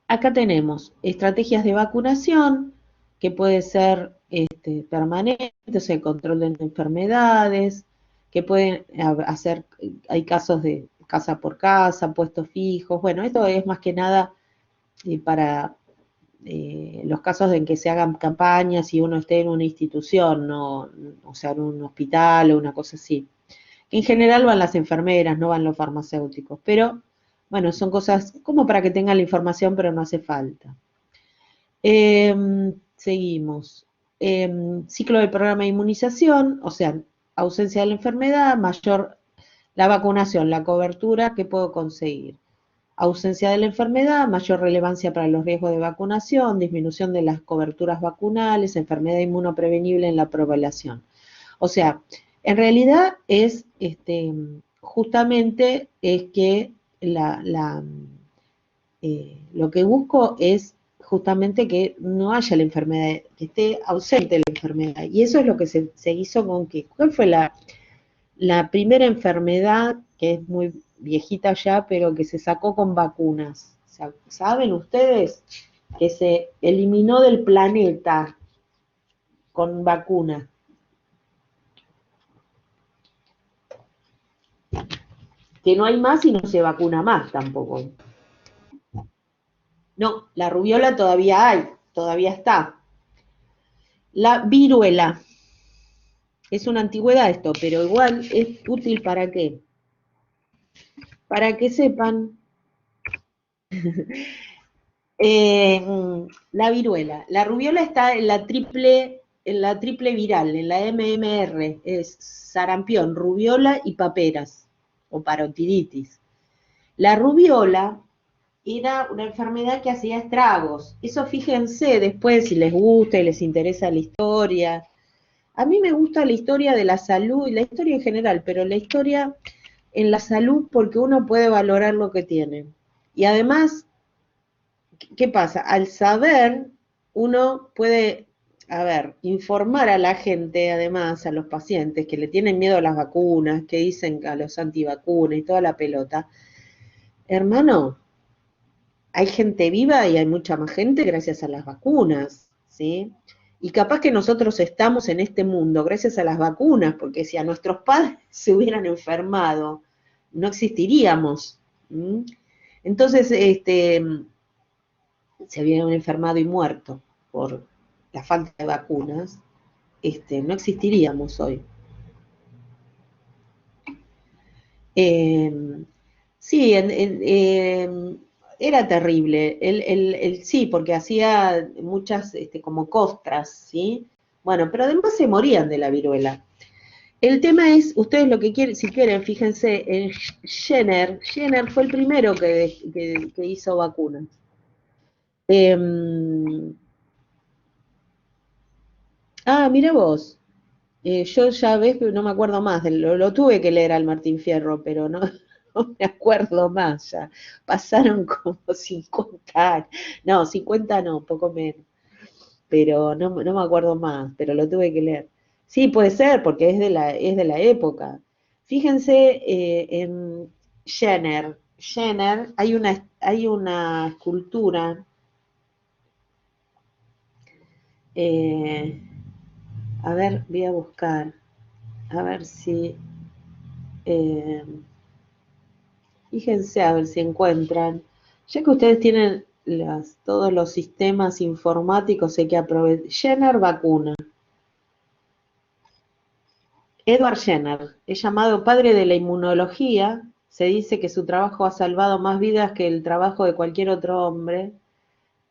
acá tenemos estrategias de vacunación, que puede ser permanente, o sea, el control de enfermedades, que pueden hacer, hay casos de casa por casa, puestos fijos, bueno, esto es más que nada para los casos en que se hagan campañas y uno esté en una institución, no, o sea, en un hospital o una cosa así. En general van las enfermeras, no van los farmacéuticos, pero bueno, son cosas como para que tengan la información, pero no hace falta. Seguimos. Ciclo del programa de inmunización, o sea, ausencia de la enfermedad, mayor la vacunación, la cobertura que puedo conseguir. Ausencia de la enfermedad, mayor relevancia para los riesgos de vacunación, disminución de las coberturas vacunales, enfermedad inmunoprevenible en la población. O sea, en realidad es justamente es que lo que busco es justamente que no haya la enfermedad, que esté ausente la enfermedad. Y eso es lo que se hizo con que, ¿cuál fue la primera enfermedad, que es muy viejita ya, pero que se sacó con vacunas? ¿Saben ustedes que se eliminó del planeta con vacunas? Que no hay más y no se vacuna más tampoco. No, la rubiola todavía hay, todavía está. La viruela. Es una antigüedad esto, pero igual es útil para qué. Para que sepan la viruela. La rubiola está en la triple viral, en la MMR, es sarampión, rubiola y paperas, o parotiditis. La rubiola era una enfermedad que hacía estragos. Eso fíjense después si les gusta y les interesa la historia. A mí me gusta la historia de la salud y la historia en general, pero la historia en la salud porque uno puede valorar lo que tiene. Y además, ¿qué pasa? Al saber, uno puede, a ver, informar a la gente, además, a los pacientes que le tienen miedo a las vacunas, que dicen a los antivacunas y toda la pelota. Hermano, hay gente viva y hay mucha más gente gracias a las vacunas, ¿sí? Y capaz que nosotros estamos en este mundo gracias a las vacunas, porque si a nuestros padres se hubieran enfermado, no existiríamos. ¿Mm? Entonces, se hubieran enfermado y muerto por la falta de vacunas, no existiríamos hoy. Sí, era terrible. Sí, porque hacía muchas como costras, ¿sí? Bueno, pero además se morían de la viruela. El tema es, ustedes lo que quieren, si quieren, fíjense, Jenner fue el primero que hizo vacunas. Mira vos, yo ya ves que no me acuerdo más, lo tuve que leer al Martín Fierro, pero no, no me acuerdo más ya. Pasaron como 50 años, no, 50 no, poco menos, pero no me acuerdo más, pero lo tuve que leer. Sí, puede ser, porque es de la época. Fíjense en Jenner, hay una escultura, eh, a ver, voy a buscar, a ver si... eh, Fíjense a ver si encuentran. Ya que ustedes tienen todos los sistemas informáticos, hay que aprovechar. Jenner vacuna. Edward Jenner es llamado padre de la inmunología. Se dice que su trabajo ha salvado más vidas que el trabajo de cualquier otro hombre.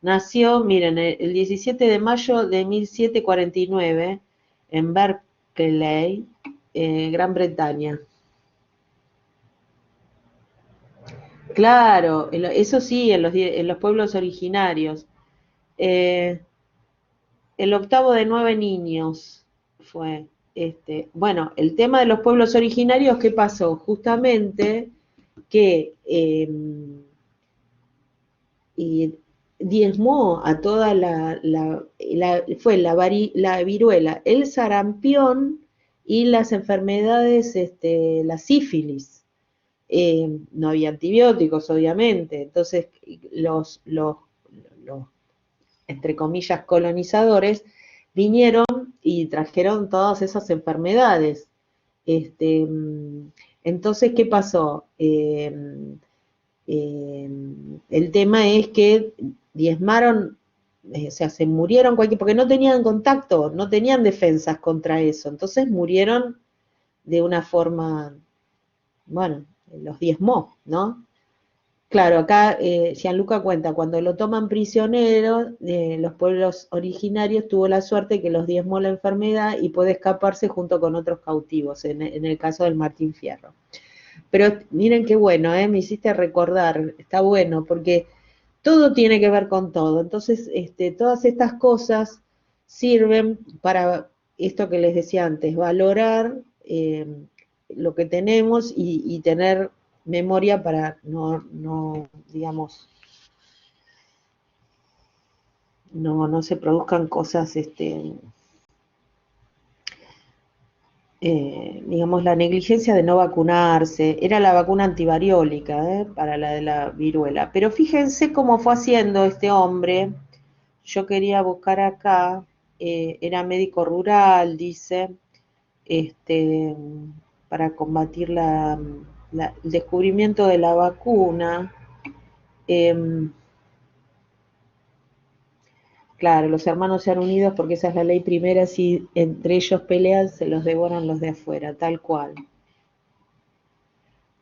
Nació, miren, el 17 de mayo de 1749 en Berkeley, Gran Bretaña. Claro, eso sí, en los pueblos originarios. Eh, el octavo de 9 niños fue. Bueno, el tema de los pueblos originarios, ¿qué pasó? Justamente que y diezmó a toda fue la viruela, el sarampión y las enfermedades, la sífilis. No había antibióticos, obviamente, entonces los entre comillas, colonizadores, vinieron y trajeron todas esas enfermedades. Entonces, ¿qué pasó? El tema es que diezmaron o sea, se murieron porque no tenían contacto, no tenían defensas contra eso, entonces murieron de una forma, bueno, los diezmó, ¿no? Claro, acá Gianluca cuenta, cuando lo toman prisionero, los pueblos originarios tuvo la suerte que los diezmó la enfermedad y puede escaparse junto con otros cautivos, en el caso del Martín Fierro. Pero miren qué bueno, me hiciste recordar, está bueno, porque todo tiene que ver con todo. Entonces, todas estas cosas sirven para esto que les decía antes, valorar lo que tenemos y tener memoria para no, digamos, no se produzcan cosas, digamos, la negligencia de no vacunarse, era la vacuna antivariólica, para la de la viruela. Pero fíjense cómo fue haciendo este hombre, yo quería buscar acá, era médico rural, dice, este, para combatir el descubrimiento de la vacuna. Eh, claro, los hermanos se han unido porque esa es la ley primera, si entre ellos pelean, se los devoran los de afuera, tal cual.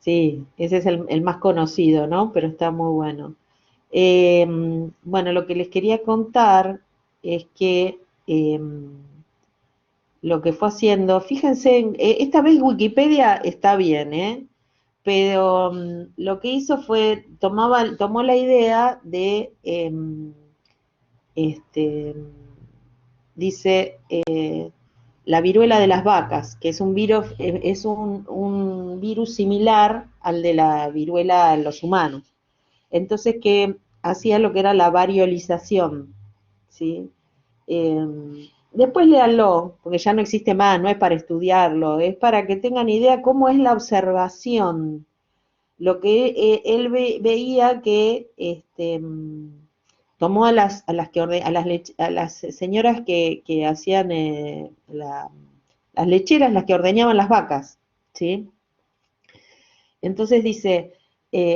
Sí, ese es el más conocido, ¿no? Pero está muy bueno. Eh, bueno, lo que les quería contar es que lo que fue haciendo, fíjense, esta vez Wikipedia está bien, pero lo que hizo fue, tomó la idea de, este, dice, la viruela de las vacas, que es un virus, es un virus similar al de la viruela en los humanos. Entonces, que hacía lo que era la variolización, ¿sí? Después léanlo, porque ya no existe más, no es para estudiarlo, es para que tengan idea cómo es la observación. Lo que él veía que tomó a las señoras que hacían las lecheras, las que ordeñaban las vacas, ¿sí? Entonces dice,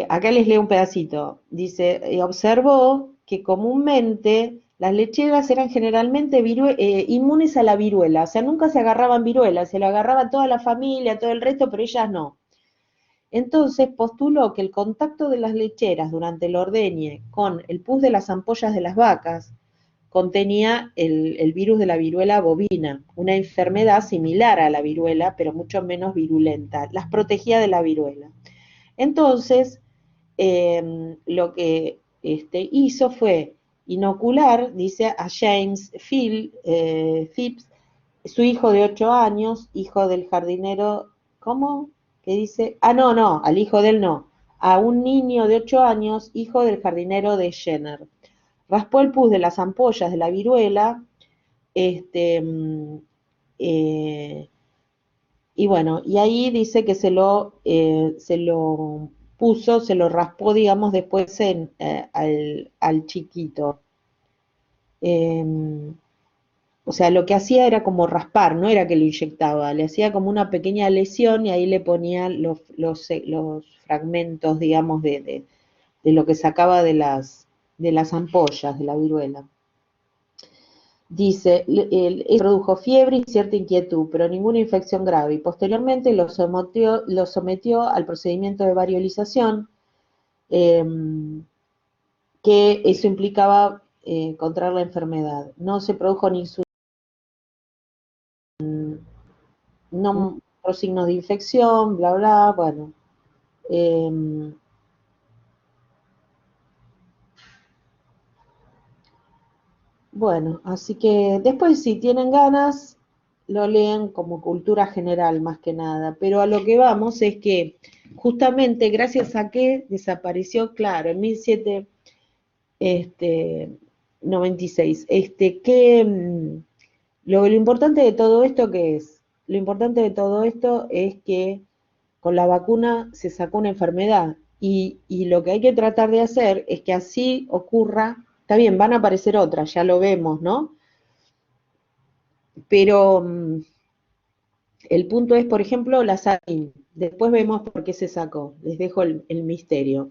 acá les leo un pedacito, dice, observó que comúnmente las lecheras eran generalmente inmunes a la viruela, o sea, nunca se agarraban viruela, se lo agarraba toda la familia, todo el resto, pero ellas no. Entonces postuló que el contacto de las lecheras durante el ordeñe con el pus de las ampollas de las vacas contenía el virus de la viruela bovina, una enfermedad similar a la viruela, pero mucho menos virulenta. Las protegía de la viruela. Entonces, lo que hizo fue inocular, dice, a James Phipps, su hijo de 8 años, hijo del jardinero, ¿cómo? ¿Qué dice? Ah, no, al hijo de él no, a un niño de 8 años, hijo del jardinero de Jenner. Raspó el pus de las ampollas de la viruela, este, eh, y bueno, y ahí dice que se lo puso, se lo raspó, digamos, después al chiquito. Eh, o sea, lo que hacía era como raspar, no era que lo inyectaba, le hacía como una pequeña lesión y ahí le ponía los fragmentos, digamos, de lo que sacaba de las ampollas de la viruela. Dice, produjo fiebre y cierta inquietud, pero ninguna infección grave, y posteriormente lo sometió al procedimiento de variolización, eh, que eso implicaba contraer la enfermedad. No se produjo ni no por signos de infección, bla, bla, bueno. Bueno, así que después si tienen ganas, lo leen como cultura general más que nada, pero a lo que vamos es que justamente gracias a que desapareció, claro, en 1796, lo importante de todo esto, ¿qué es? Lo importante de todo esto es que con la vacuna se sacó una enfermedad y lo que hay que tratar de hacer es que así ocurra, está bien, van a aparecer otras, ya lo vemos, ¿no? Pero el punto es, por ejemplo, la SARS. Después vemos por qué se sacó, les dejo el misterio.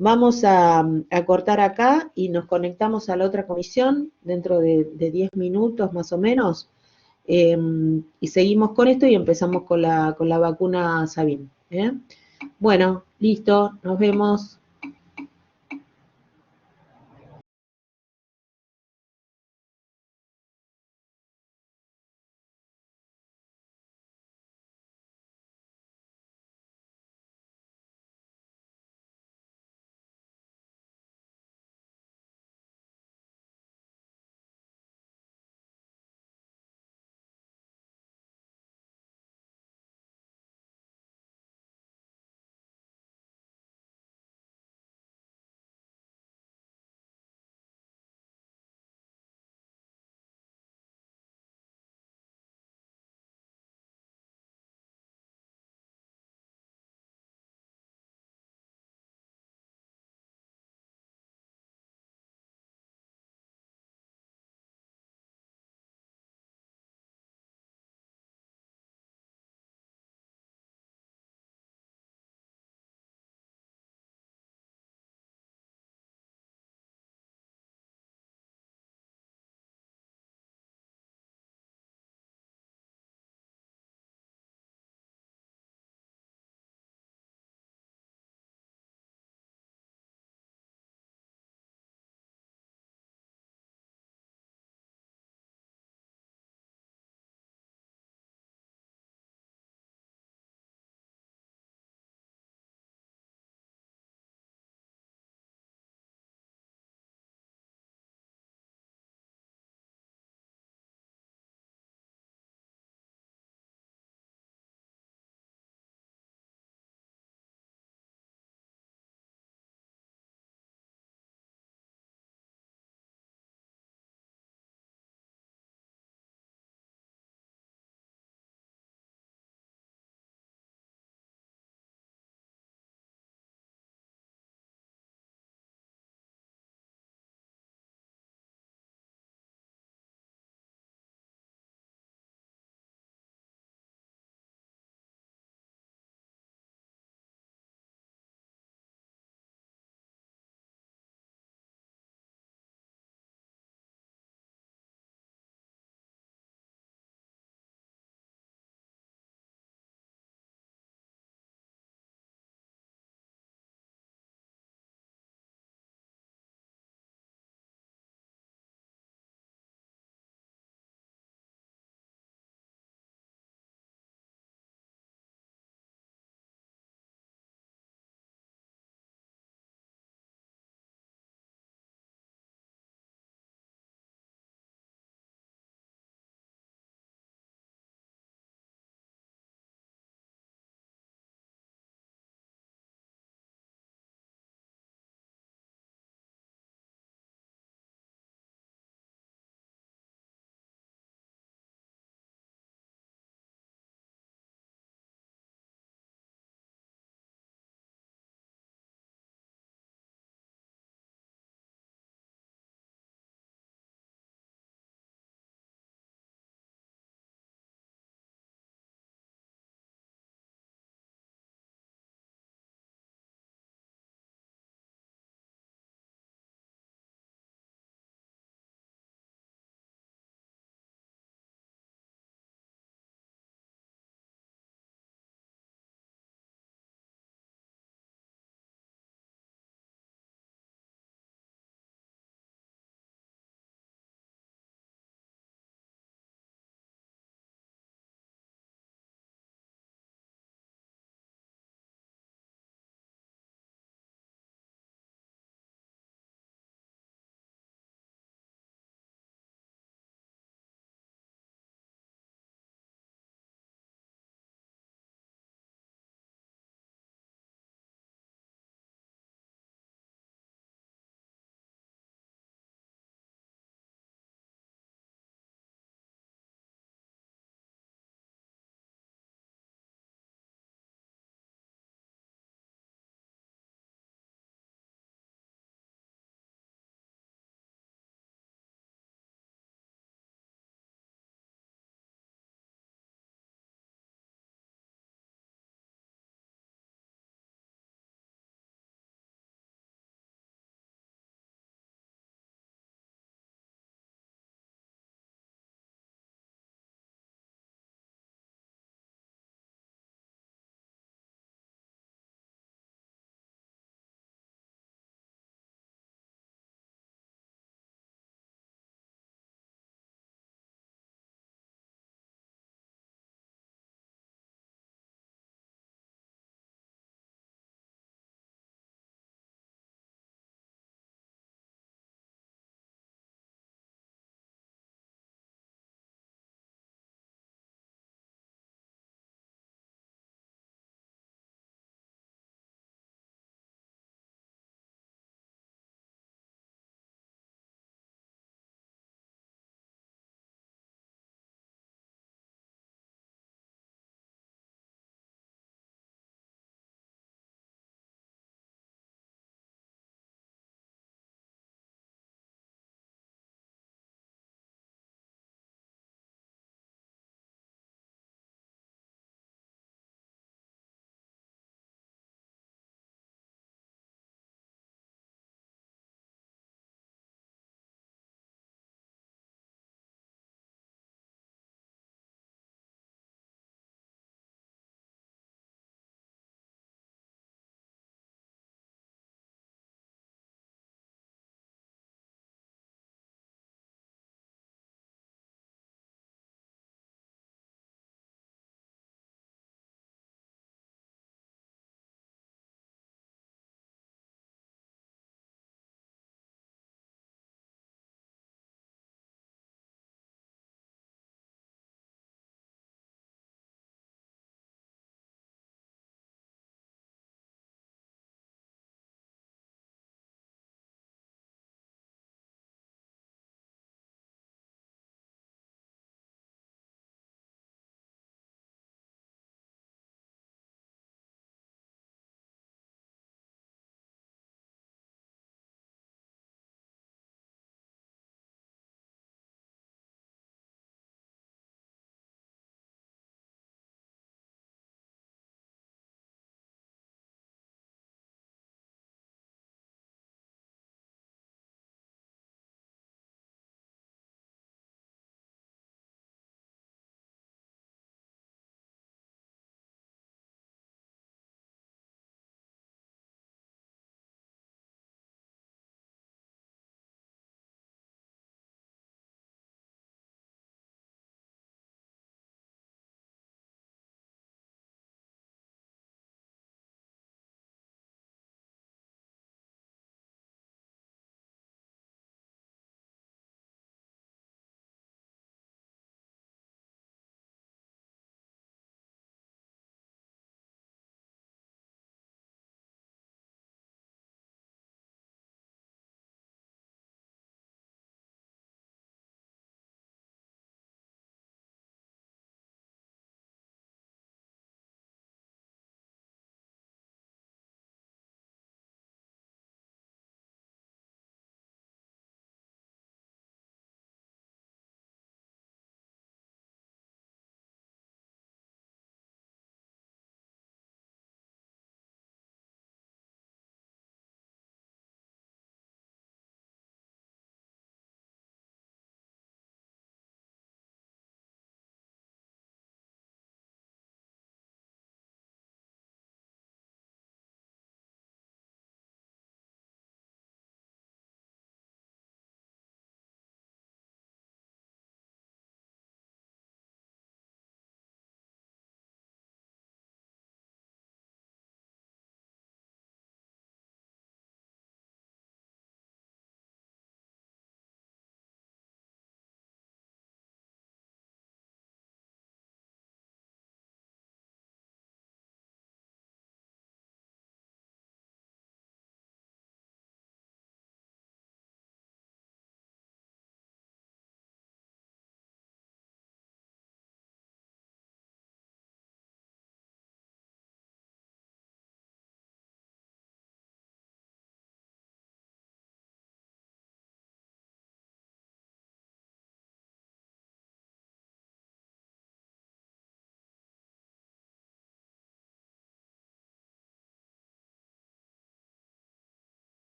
Vamos a cortar acá y nos conectamos a la otra comisión dentro de 10 minutos más o menos. Y seguimos con esto y empezamos con la vacuna Sabin. Bueno, listo, nos vemos.